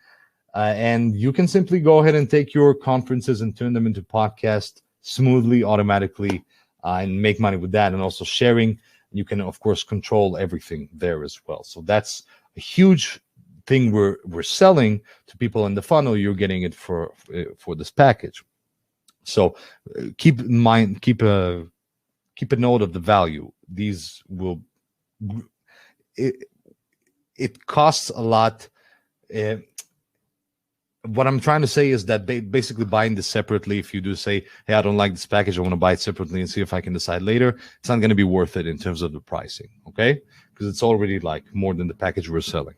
and you can simply go ahead and take your conferences and turn them into podcasts smoothly, automatically, and make money with that. And also sharing, you can of course control everything there as well. So that's a huge thing we're selling to people in the funnel. You're getting it for this package. So keep in mind, keep a note of the value. These will it costs a lot. What I'm trying to say is that basically buying this separately, if you do say, hey, I don't like this package, I want to buy it separately and see if I can decide later, it's not going to be worth it in terms of the pricing, okay? Because it's already like more than the package we're selling.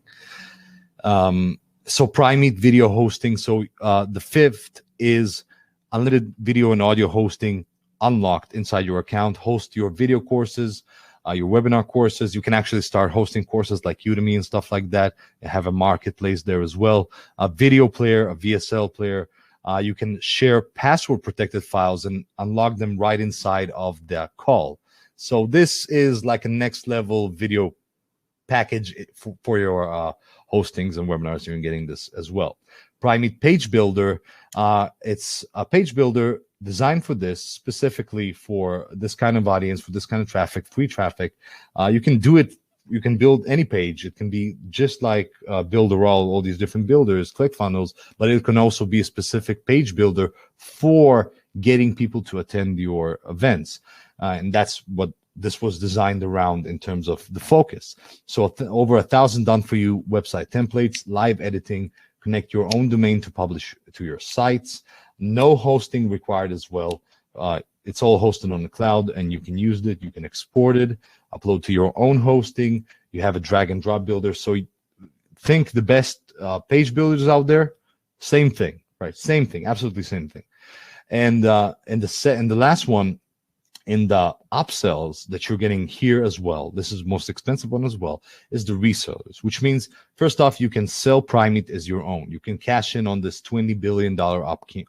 So Prime video hosting. So the fifth is unlimited video and audio hosting unlocked inside your account. Host your video courses, your webinar courses. You can actually start hosting courses like Udemy and stuff like that. You have a marketplace there as well. A video player, a VSL player. You can share password protected files and unlock them right inside of the call. So this is like a next level video package for your hostings and webinars. You're getting this as well. Prime Page Builder. It's a page builder designed for this, specifically for this kind of audience, for this kind of traffic, free traffic. You can do it. You can build any page. It can be just like Builderall, all these different builders, ClickFunnels, but it can also be a specific page builder for getting people to attend your events. And that's what this was designed around in terms of the focus. So over 1,000 done for you website templates, live editing, connect your own domain to publish to your sites. No hosting required as well. It's all hosted on the cloud, and you can use it. You can export it, upload to your own hosting. You have a drag and drop builder. So think the best page builders out there, same thing, right? Same thing, absolutely same thing. And the last one in the upsells that you're getting here as well, this is most expensive one as well, is the resellers, which means first off, you can sell Primate as your own. You can cash in on this $20 billion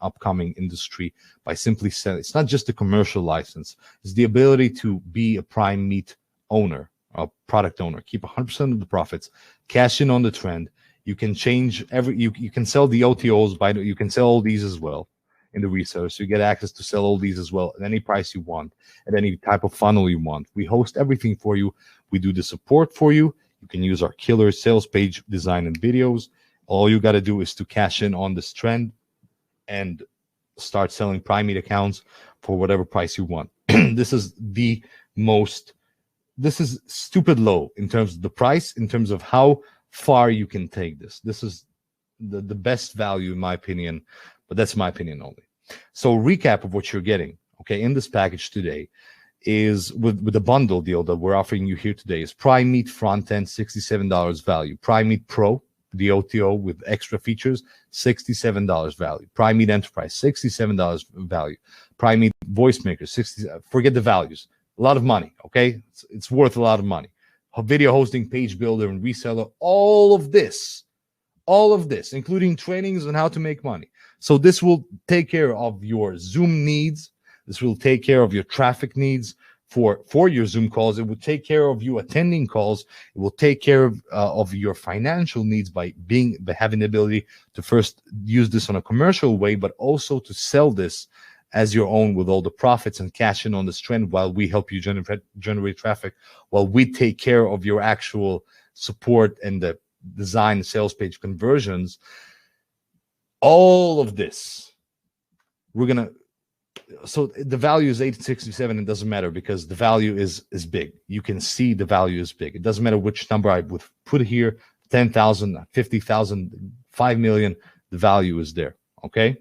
upcoming industry by simply selling. It's not just a commercial license. It's the ability to be a Primate owner, a product owner, keep 100% of the profits, cash in on the trend. You can change you can sell the OTOs you can sell all these as well in the reseller. So you get access to sell all these as well at any price you want, at any type of funnel you want. We host everything for you. We do the support for you. You can use our killer sales page design and videos. All you got to do is to cash in on this trend and start selling Primate accounts for whatever price you want. This is stupid low in terms of the price, in terms of how far you can take this. This is the best value in my opinion, but that's my opinion only. So recap of what you're getting, okay, in this package today is with the bundle deal that we're offering you here today is Primate front end, $67 value. Primate Pro, the OTO with extra features, $67 value. Primate Enterprise, $67 value. Primate Voice Maker, forget the values. A lot of money, okay? It's worth a lot of money. Video hosting, page builder, and reseller, all of this, including trainings on how to make money. So this will take care of your Zoom needs. This will take care of your traffic needs for your Zoom calls. It will take care of you attending calls. It will take care of your financial needs by having the ability to first use this on a commercial way, but also to sell this as your own with all the profits and cash in on this trend while we help you generate traffic, while we take care of your actual support and the design, sales page conversions, all of this, we're gonna. So the value is 867. It doesn't matter because the value is big. You can see the value is big. It doesn't matter which number I would put here, 10,000, 50,000, 5 million. The value is there. Okay.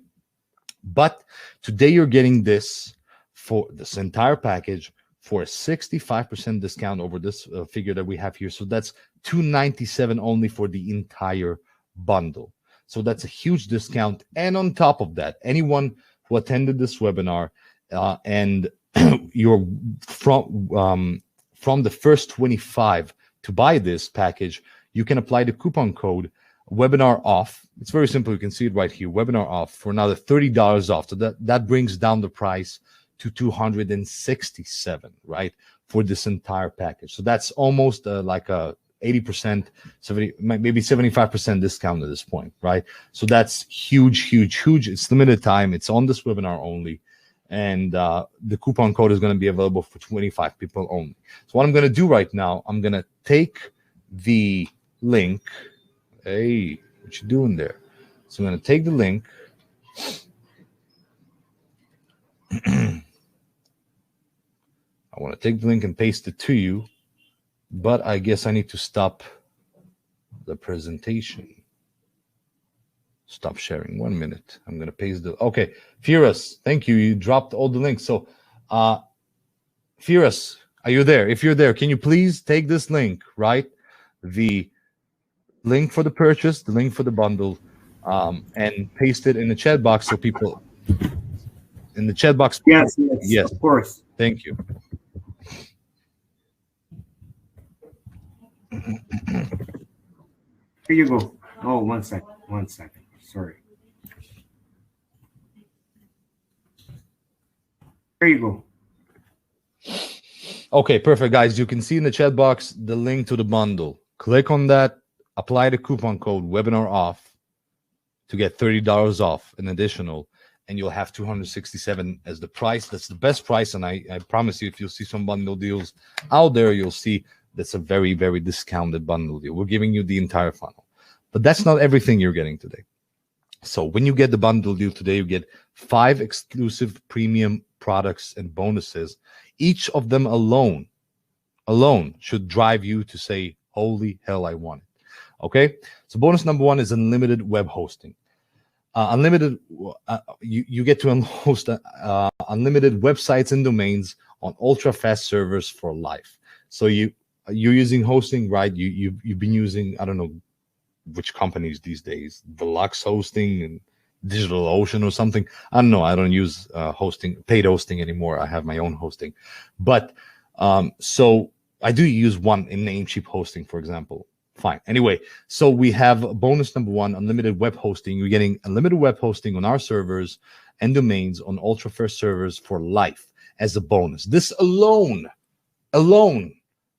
But today you're getting this for this entire package for a 65% discount over this figure that we have here. So that's 297 only for the entire bundle. So that's a huge discount. And on top of that, anyone who attended this webinar and you're from the first 25 to buy this package, you can apply the coupon code webinar off. It's very simple. You can see it right here, webinar off, for another $30 off. So that brings down the price to 267, right, for this entire package. So that's almost like a 80%, 70, maybe 75% discount at this point, right? So that's huge, huge, huge. It's limited time. It's on this webinar only. And the coupon code is going to be available for 25 people only. So what I'm going to do right now, I'm going to take the link. Hey, what you doing there? So I'm going to take the link. I want to take the link and paste it to you, but I guess I need to stop the presentation. Stop sharing. 1 minute. I'm going to paste the... Okay, Firas, thank you. You dropped all the links. So, Firas, are you there? If you're there, can you please take this link, right? The link for the purchase, the link for the bundle, and paste it in the chat box so people... In the chat box... Yes, of course. Thank you. Here you go. Oh, 1 second. 1 second. Sorry. Here you go. Okay, perfect, guys. You can see in the chat box the link to the bundle. Click on that. Apply the coupon code webinar off to get $30 off an additional, and you'll have 267 as the price. That's the best price, and I promise you, if you'll see some bundle deals out there, you'll see that's a very, very discounted bundle deal. We're giving you the entire funnel. But that's not everything you're getting today. So when you get the bundle deal today, you get 5 exclusive premium products and bonuses. Each of them alone should drive you to say, holy hell, I want it. Okay? So bonus number 1 is unlimited web hosting. You get to host unlimited websites and domains on ultra-fast servers for life. So you're using hosting, right? You've been using, I don't know which companies these days, Deluxe Hosting and DigitalOcean or something. I don't know. I don't use paid hosting anymore. I have my own hosting. But so I do use one in Namecheap hosting, for example. Fine. Anyway, so we have bonus number 1, unlimited web hosting. You're getting unlimited web hosting on our servers and domains on ultra-fast servers for life as a bonus. This alone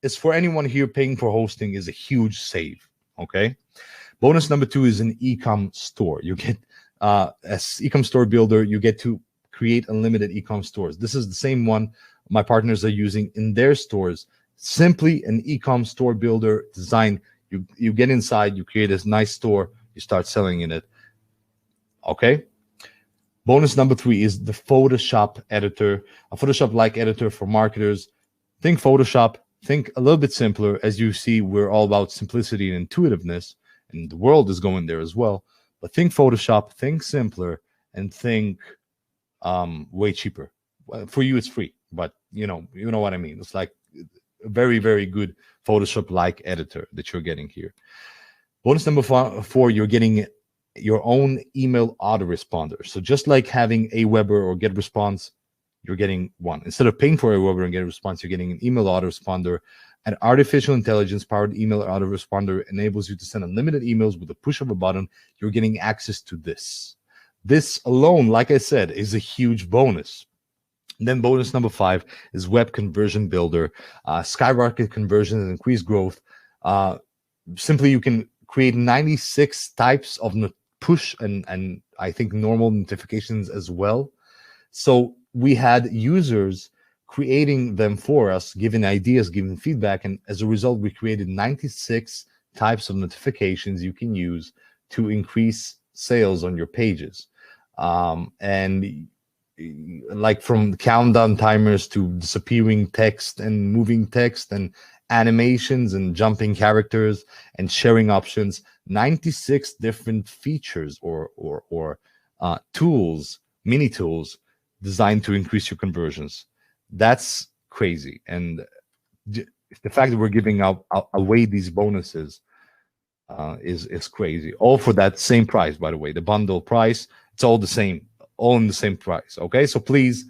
is for anyone here paying for hosting is a huge save. Okay. Bonus number 2 is an e-com store. You get as e-com store builder, you get to create unlimited e-com stores. This is the same one my partners are using in their stores. Simply an e-com store builder design. You get inside, you create a nice store, you start selling in it. Okay. Bonus number 3 is the Photoshop editor, a Photoshop-like editor for marketers. Think Photoshop, think a little bit simpler. As you see, we're all about simplicity and intuitiveness, and the world is going there as well. But think Photoshop, think simpler, and think way cheaper. Well, for you, it's free, but you know what I mean. It's like a very, very good Photoshop-like editor that you're getting here. Bonus number 4, you're getting your own email autoresponder. So just like having Aweber or GetResponse, you're getting one. Instead of paying for Aweber and GetResponse, you're getting an email autoresponder. An artificial intelligence-powered email autoresponder enables you to send unlimited emails with the push of a button. You're getting access to this. This alone, like I said, is a huge bonus. And then bonus number 5 is Web Conversion Builder. Skyrocket conversion and increased growth. Simply, you can create 96 types of push and I think normal notifications as well. So we had users creating them for us, giving ideas, giving feedback, and as a result, we created 96 types of notifications you can use to increase sales on your pages. And like from countdown timers to disappearing text and moving text and animations and jumping characters and sharing options, 96 different features or tools, mini tools designed to increase your conversions. That's crazy. And the fact that we're giving away these bonuses is crazy. All for that same price, by the way. The bundle price, it's all the same, all in the same price. Okay, so please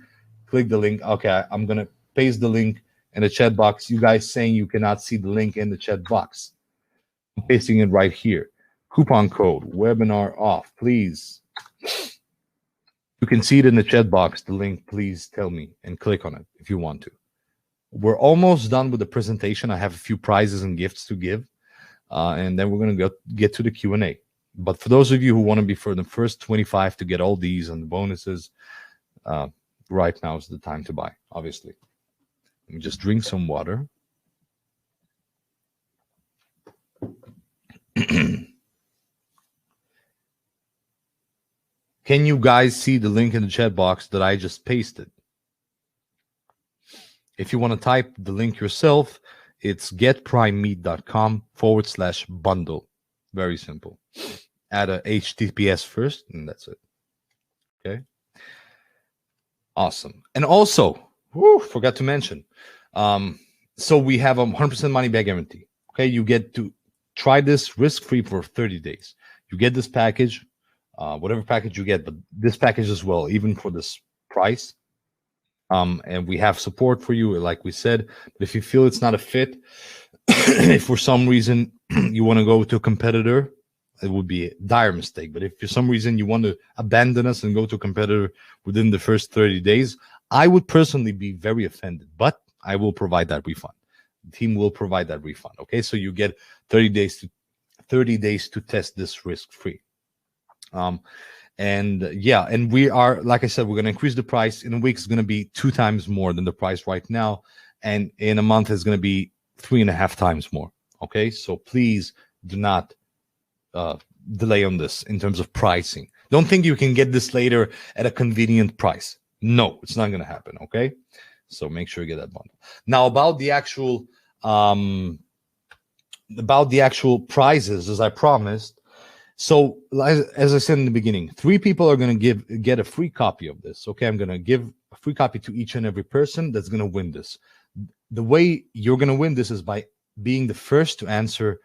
click the link. Okay, I'm gonna paste the link in the chat box. You guys saying you cannot see the link in the chat box. I'm pasting it right here. Coupon code webinar off. Please, you can see it in the chat box. The link. Please tell me and click on it if you want to. We're almost done with the presentation. I have a few prizes and gifts to give, and then we're going to get to the Q&A. But for those of you who want to be for the first 25 to get all these and the bonuses, right now is the time to buy, obviously. Let me just drink some water. Can you guys see the link in the chat box that I just pasted? If you want to type the link yourself, it's getprimemeat.com/bundle. Very simple. Add a HTTPS first, and that's it. Okay. Awesome. And also, forgot to mention, so we have a 100% money back guarantee. Okay, you get to try this risk-free for 30 days. You get this package, whatever package you get, but this package as well, even for this price. And we have support for you, like we said. But if you feel it's not a fit, if for some reason you want to go to a competitor, it would be a dire mistake. But if for some reason you want to abandon us and go to a competitor within the first 30 days, I would personally be very offended. But I will provide that refund. The team will provide that refund. Okay, so you get 30 days to test this risk-free. And yeah, and we are, like I said, we're going to increase the price. In a week, it's going to be 2 times more than the price right now. And in a month, it's going to be 3.5 times more. Okay, so please do not delay on this in terms of pricing. Don't think you can get this later at a convenient price. No, it's not going to happen. Okay, so make sure you get that bundle. Now about the actual prizes, as I promised. So as I said in the beginning, 3 people are going to get a free copy of this. Okay, I'm going to give a free copy to each and every person that's going to win this. The way you're going to win this is by being the first to answer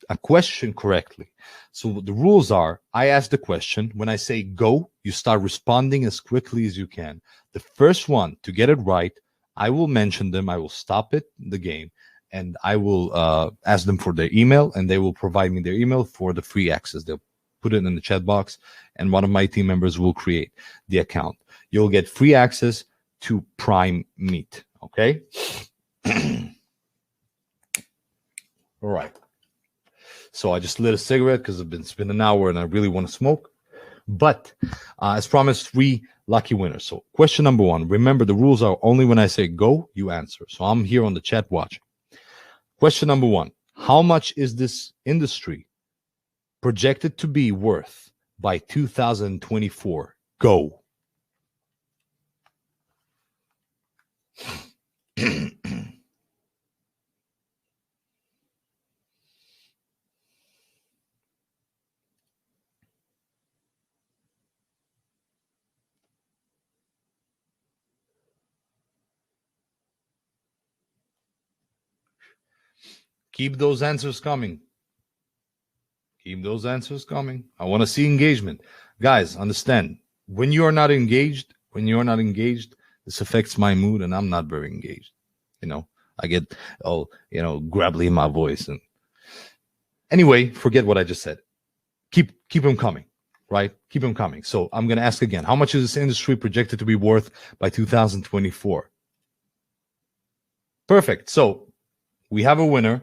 a question correctly. So the rules are: I ask the question. When I say go, you start responding as quickly as you can. The first one to get it right, I will mention them. I will stop the game. And I will ask them for their email, and they will provide me their email for the free access. They'll put it in the chat box, and one of my team members will create the account. You'll get free access to Prime Meat. Okay? All right. So I just lit a cigarette because it's been an hour and I really want to smoke. But as promised, 3 lucky winners. So question number 1. Remember, the rules are only when I say go, you answer. So I'm here on the chat watching. Question number 1. How much is this industry projected to be worth by 2024? Go. Keep those answers coming. Keep those answers coming. I want to see engagement. Guys, understand, when you are not engaged, this affects my mood, and I'm not very engaged. You know, I get all, gravelly in my voice. And anyway, forget what I just said. Keep them coming, right? Keep them coming. So I'm going to ask again, how much is this industry projected to be worth by 2024? Perfect. So we have a winner.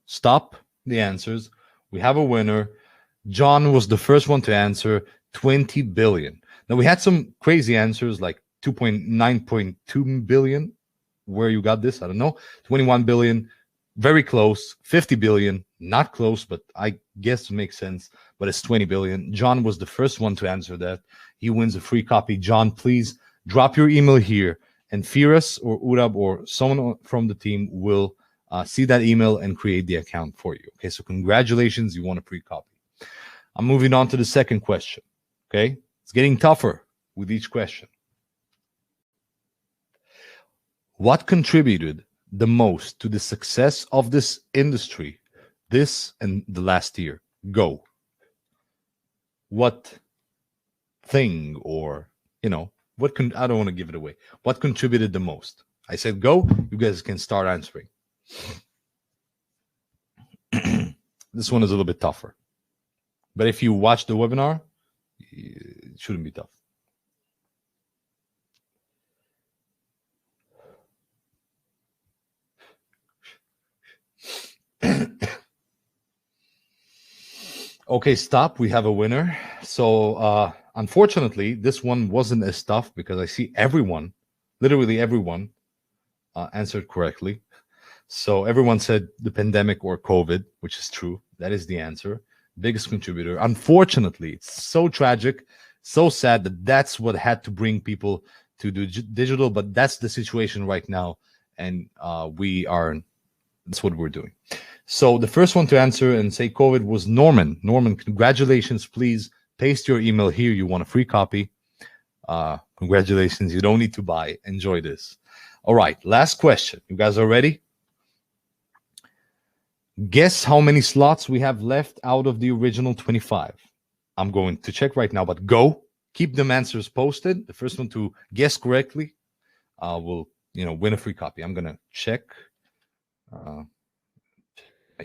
Stop the answers. We have a winner. John was the first one to answer 20 billion. Now we had some crazy answers like 9.2 billion. Where you got this, I don't know. 21 billion, very close. 50 billion, not close, but I guess it makes sense. But it's 20 billion. John was the first one to answer that. He wins a free copy. John, please drop your email here, and Firas or Urab or someone from the team will see that email and create the account for you. Okay, so congratulations, you won a free copy. I'm moving on to the second question. Okay, it's getting tougher with each question. What contributed the most to the success of this industry this and the last year? Go. What thing, or what I don't want to give it away. What contributed the most? I said go. You guys can start answering. This one is a little bit tougher, but if you watch the webinar, it shouldn't be tough. Okay, stop. We have a winner. So unfortunately, this one wasn't as tough because I see everyone, literally everyone, answered correctly. So everyone said the pandemic or COVID, which is true. That is the answer. Biggest contributor. Unfortunately, it's so tragic, so sad that that's what had to bring people to do digital, but that's the situation right now. And that's what we're doing. So the first one to answer and say COVID was Norman. Norman, congratulations. Please paste your email here. You want a free copy. Congratulations. You don't need to buy. Enjoy this. All right. Last question. You guys are ready? Guess how many slots we have left out of the original 25. I'm going to check right now, but go. Keep them answers posted. The first one to guess correctly will win a free copy. I'm going to check my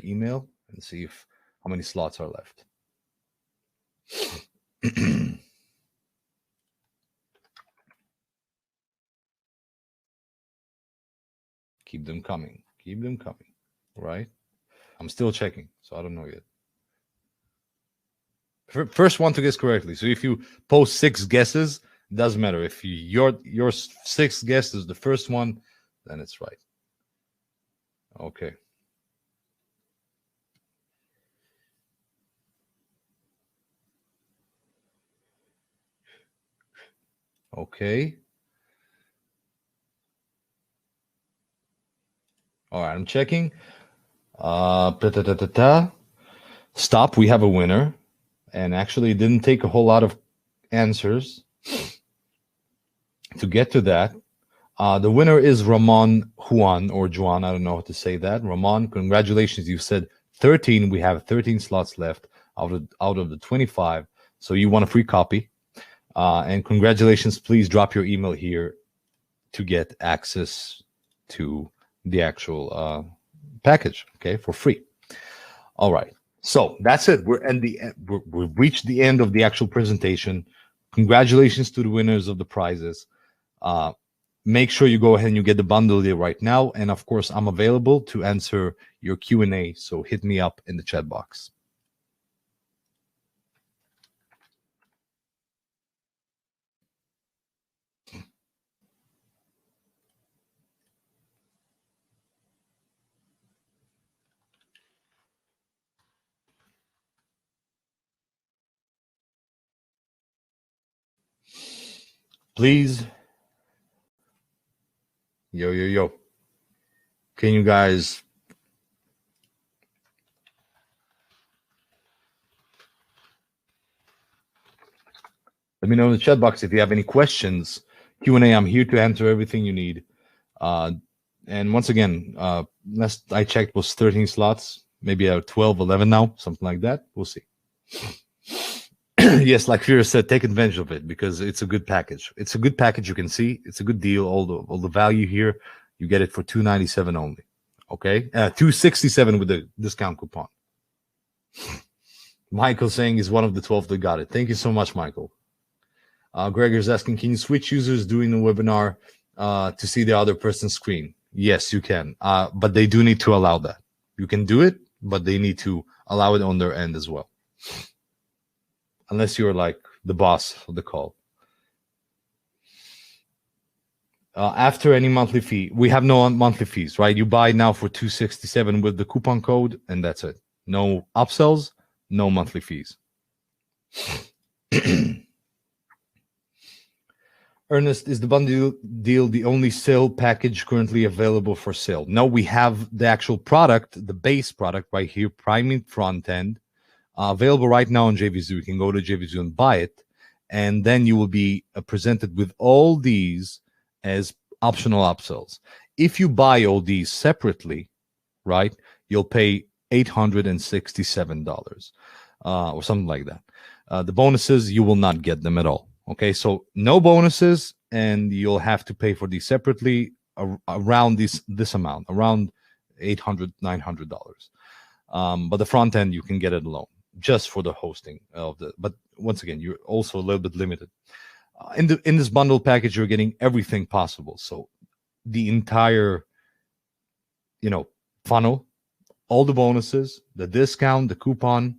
email and see how many slots are left. Keep them coming. Keep them coming. Right? I'm still checking, so I don't know yet. First one to guess correctly. So if you post 6 guesses, it doesn't matter. If your 6th guess is the first one, then it's right. Okay. Okay. All right, I'm checking. Stop. We have a winner. And actually, it didn't take a whole lot of answers to get to that. The winner is Ramon Juan or Juan. I don't know how to say that. Ramon, congratulations. You said 13. We have 13 slots left out of the 25. So you want a free copy. And congratulations. Please drop your email here to get access to the actual package, okay, for free. All right. So that's it. We've reached the end of the actual presentation. Congratulations to the winners of the prizes. Make sure you go ahead and you get the bundle there right now. And of course, I'm available to answer your Q&A. So hit me up in the chat box. Please. Yo. Can you guys let me know in the chat box if you have any questions. Q&A, I'm here to answer everything you need. And once again, last I checked was 13 slots, maybe 12, 11 now, something like that. We'll see. Yes, like Fira said, take advantage of it because it's a good package. It's a good package. You can see it's a good deal. All the value here, you get it for $297 only. Okay, $267 with the discount coupon. Michael saying he's one of the 12 that got it. Thank you so much, Michael. Gregor's asking, can you switch users during the webinar to see the other person's screen? Yes, you can, but they do need to allow that. You can do it, but they need to allow it on their end as well. Unless you're like the boss of the call. After any monthly fee, we have no monthly fees, right? You buy now for $267 with the coupon code, and that's it. No upsells, no monthly fees. Ernest, is the bundle deal the only sale package currently available for sale? No, we have the actual product, the base product right here, priming front end, available right now on JVZoo. You can go to JVZoo and buy it, and then you will be presented with all these as optional upsells. If you buy all these separately, right, you'll pay $867 or something like that. The bonuses, you will not get them at all. Okay, so no bonuses, and you'll have to pay for these separately around this amount, around $800, $900. But the front end, you can get it alone, just for the hosting of the. But once again, you're also a little bit limited. In this bundle package, you're getting everything possible. So the entire, funnel, all the bonuses, the discount, the coupon,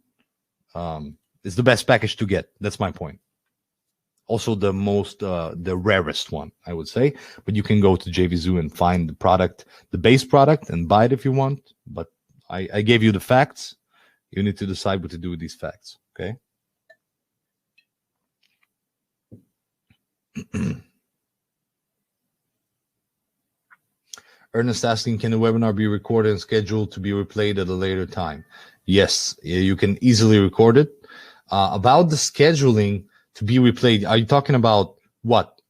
is the best package to get. That's my point. Also the most, the rarest one, I would say. But you can go to JVZoo and find the product, the base product, and buy it if you want. But I gave you the facts. You need to decide what to do with these facts, okay? Ernest asking, can the webinar be recorded and scheduled to be replayed at a later time? Yes, you can easily record it. About the scheduling to be replayed, are you talking about what?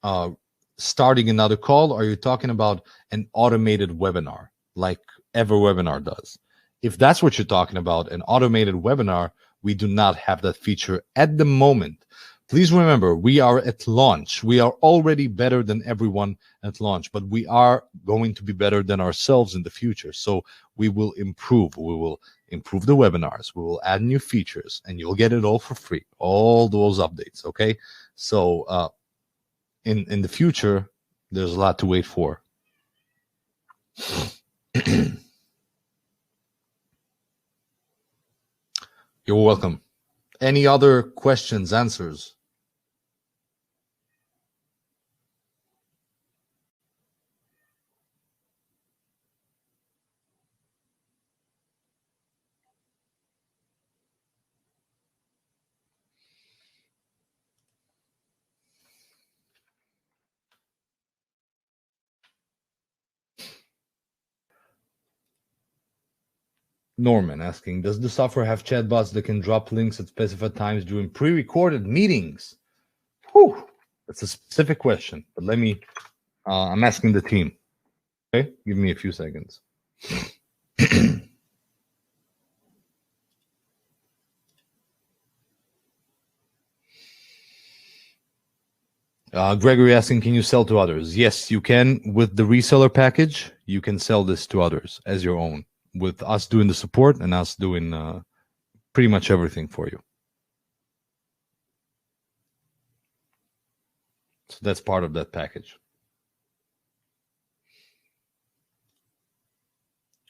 Starting another call, or are you talking about an automated webinar like EverWebinar does? If that's what you're talking about, an automated webinar, we do not have that feature at the moment. Please remember, we are at launch. We are already better than everyone at launch, but we are going to be better than ourselves in the future. So we will improve. We will improve the webinars. We will add new features, and you'll get it all for free, all those updates, okay? So in the future, there's a lot to wait for. You're welcome. Any other questions, answers? Norman asking, does the software have chatbots that can drop links at specified times during pre-recorded meetings? Whew, that's a specific question, but let me, I'm asking the team. Okay, give me a few seconds. Gregory asking, can you sell to others? Yes, you can. With the reseller package, you can sell this to others as your own, with us doing the support and us doing pretty much everything for you. So that's part of that package.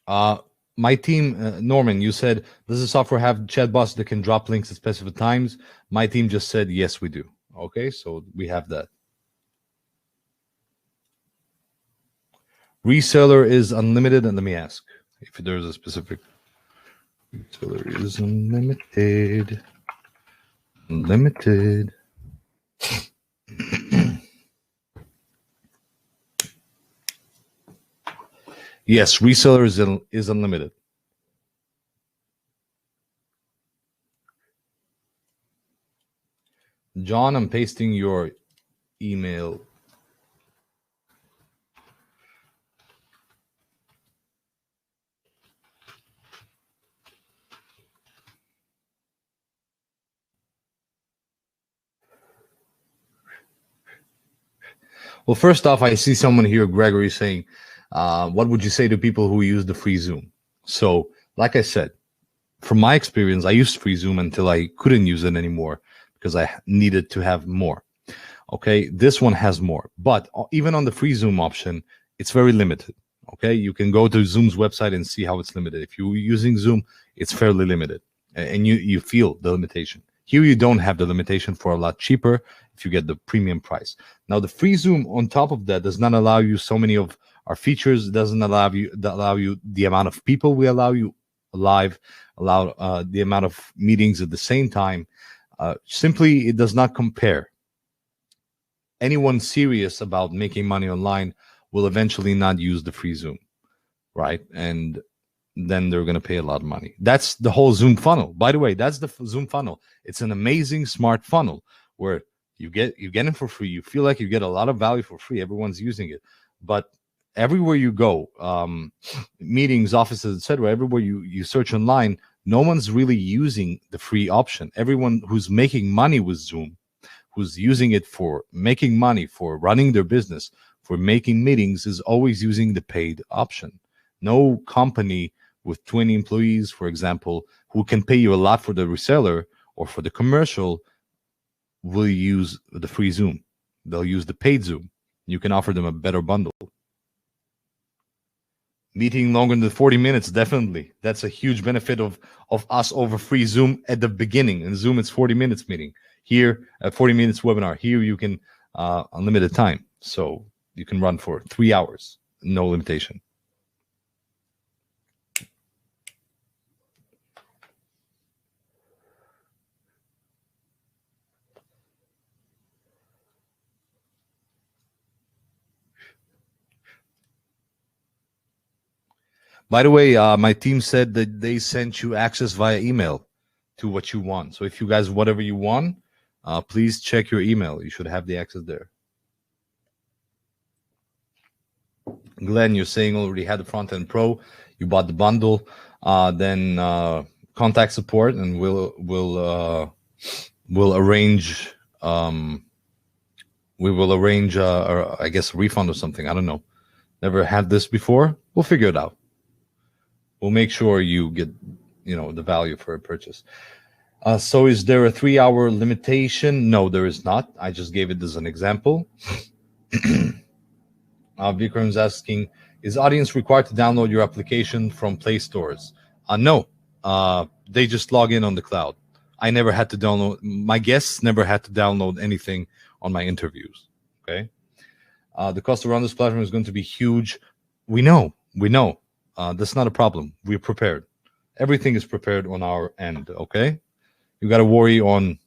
My team, Norman, you said, does the software have chatbots that can drop links at specific times? My team just said, yes, we do. Okay, so we have that. Reseller is unlimited, and let me ask if there's a specific. Reseller is unlimited. Unlimited. Yes, reseller is unlimited. John, I'm pasting your email. Well, first off, I see someone here, Gregory, saying, what would you say to people who use the free Zoom? So, like I said, from my experience, I used free Zoom until I couldn't use it anymore because I needed to have more. Okay, this one has more, but even on the free Zoom option, it's very limited. Okay, you can go to Zoom's website and see how it's limited. If you're using Zoom, it's fairly limited, and you feel the limitation. Here you don't have the limitation for a lot cheaper if you get the premium price. Now the free Zoom on top of that does not allow you so many of our features. It doesn't allow you the amount of people we allow you live, allow the amount of meetings at the same time. Simply, it does not compare. Anyone serious about making money online will eventually not use the free Zoom, right? And then they're going to pay a lot of money. That's the whole Zoom funnel. By the way, that's the Zoom funnel. It's an amazing, smart funnel where you get it for free. You feel like you get a lot of value for free. Everyone's using it, but everywhere you go, meetings, offices, etc., everywhere you search online, no one's really using the free option. Everyone who's making money with Zoom, who's using it for making money, for running their business, for making meetings, is always using the paid option. No company with 20 employees, for example, who can pay you a lot for the reseller or for the commercial, will use the free Zoom. They'll use the paid Zoom. You can offer them a better bundle. Meeting longer than 40 minutes, definitely. That's a huge benefit of us over free Zoom at the beginning. In Zoom, it's 40 minutes meeting. Here, 40 minutes webinar. Here, you can unlimited time. So you can run for 3 hours, no limitation. By the way, my team said that they sent you access via email to what you want. So if you guys, whatever you want, please check your email. You should have the access there. Glenn, you're saying already had the front end pro. You bought the bundle. Then contact support, and we'll arrange. We will arrange, I guess, a refund or something. I don't know. Never had this before. We'll figure it out. We'll make sure you get, the value for a purchase. So is there a 3-hour limitation? No, there is not. I just gave it as an example. Vikram's asking, is audience required to download your application from Play Stores? No, they just log in on the cloud. I never had to download, my guests never had to download anything on my interviews, okay? The cost to run this platform is going to be huge. We know. That's not a problem. We're prepared. Everything is prepared on our end, okay? You got to worry on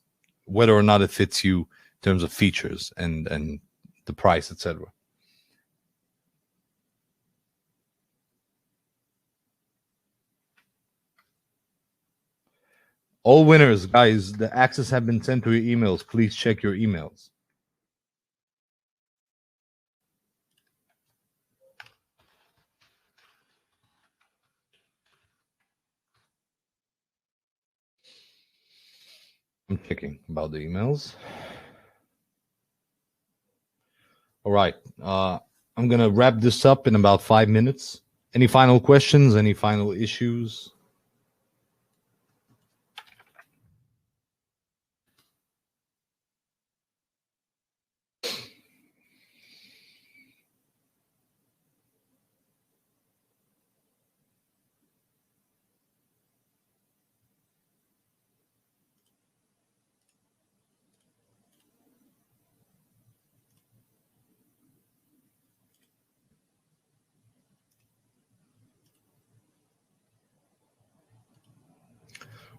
whether or not it fits you in terms of features and the price, etc. All winners, guys, the access have been sent to your emails. Please check your emails. I'm checking about the emails. All right. I'm going to wrap this up in about 5 minutes. Any final questions? Any final issues?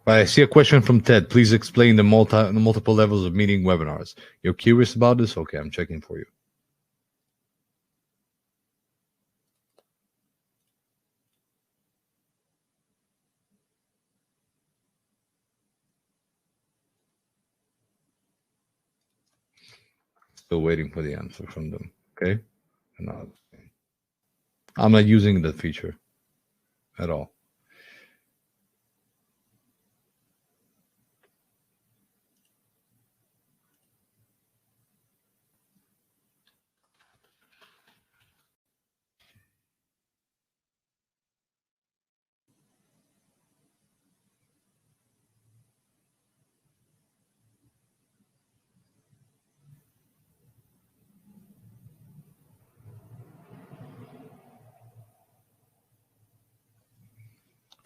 Right, I see a question from Ted. Please explain the multiple levels of meeting webinars. You're curious about this? Okay, I'm checking for you. Still waiting for the answer from them. Okay? I'm not using that feature at all.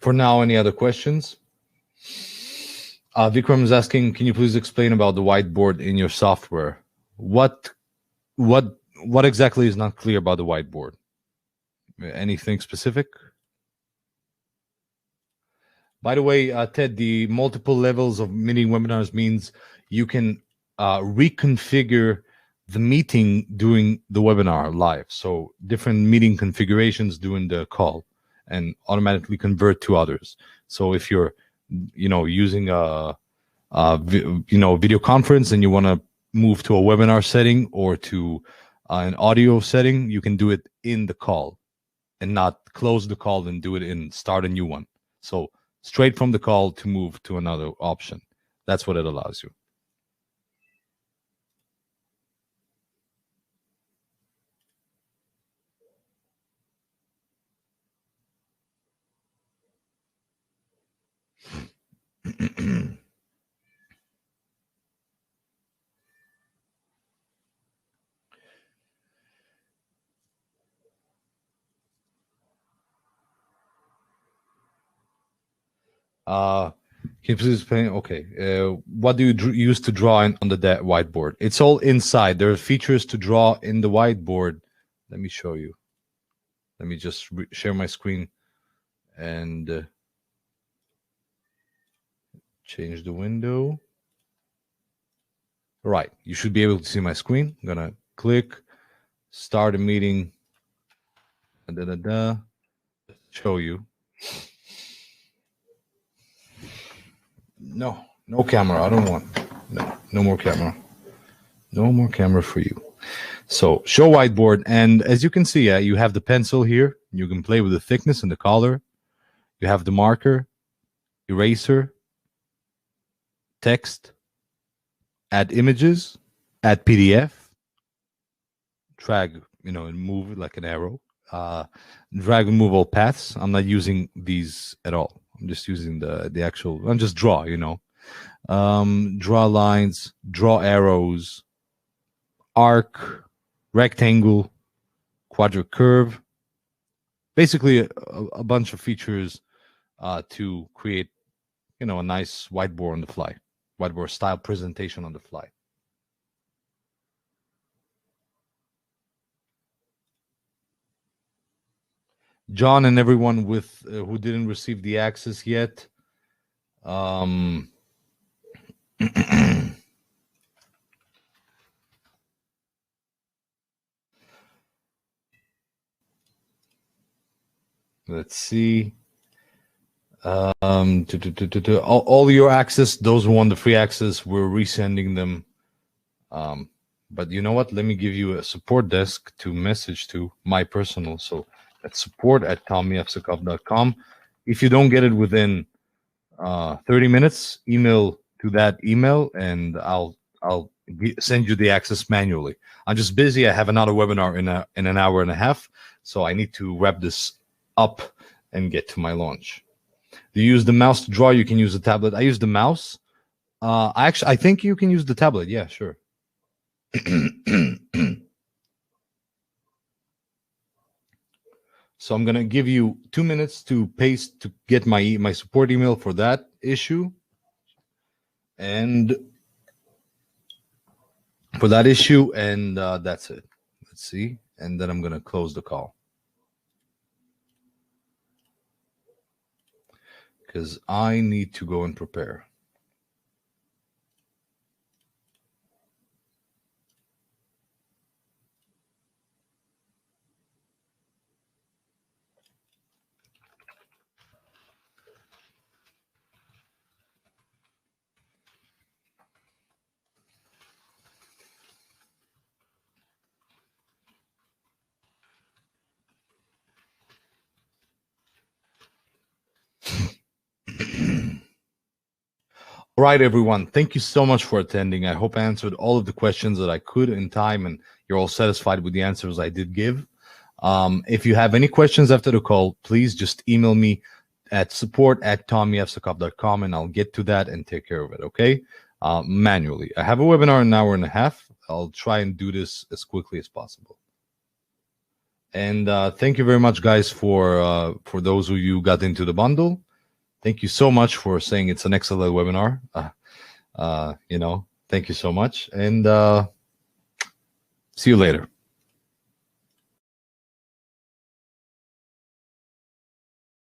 For now, any other questions? Vikram is asking, can you please explain about the whiteboard in your software? What exactly is not clear about the whiteboard? Anything specific? By the way, Ted, the multiple levels of mini webinars means you can reconfigure the meeting during the webinar live. So different meeting configurations during the call and automatically convert to others. So if you're, using video conference and you want to move to a webinar setting or to an audio setting, you can do it in the call and not close the call and do it in start a new one. So straight from the call to move to another option. That's what it allows you. Can you please explain? Okay. What do you use to draw on the whiteboard? It's all inside. There are features to draw in the whiteboard. Let me show you. Let me just share my screen and change the window. Right. You should be able to see my screen. I'm going to click, start a meeting, show you. No camera. I don't want. No more camera. No more camera for you. So show whiteboard. And as you can see, you have the pencil here. You can play with the thickness and the color. You have the marker, eraser, text, add images, add PDF, drag, and move it like an arrow. Drag and move all paths. I'm not using these at all. I'm just using the actual, I'm just draw, draw lines, draw arrows, arc, rectangle, quadrant curve. Basically a bunch of features to create, a nice whiteboard on the fly, whiteboard style presentation on the fly. John and everyone with who didn't receive the access yet. Let's see. All your access, those who want the free access, we're resending them. But you know what? Let me give you a support desk to message to, my personal. So that's support@tommyfsikov.com. If you don't get it within 30 minutes, email to that email and I'll send you the access manually. I'm just busy. I have another webinar in an hour and a half, so I need to wrap this up and get to my launch. Do you use the mouse to draw? You can use the tablet. I use the mouse. I think you can use the tablet. Yeah, sure. So I'm gonna give you 2 minutes to get my support email for that issue, and that's it. Let's see, and then I'm gonna close the call because I need to go and prepare. All right, everyone. Thank you so much for attending. I hope I answered all of the questions that I could in time, and you're all satisfied with the answers I did give. If you have any questions after the call, please just email me at support@tommyfsikov.com, and I'll get to that and take care of it, okay? Manually. I have a webinar in an hour and a half. I'll try and do this as quickly as possible. And thank you very much, guys, for those of you who got into the bundle. Thank you so much for saying it's an excellent webinar. Thank you so much, and see you later.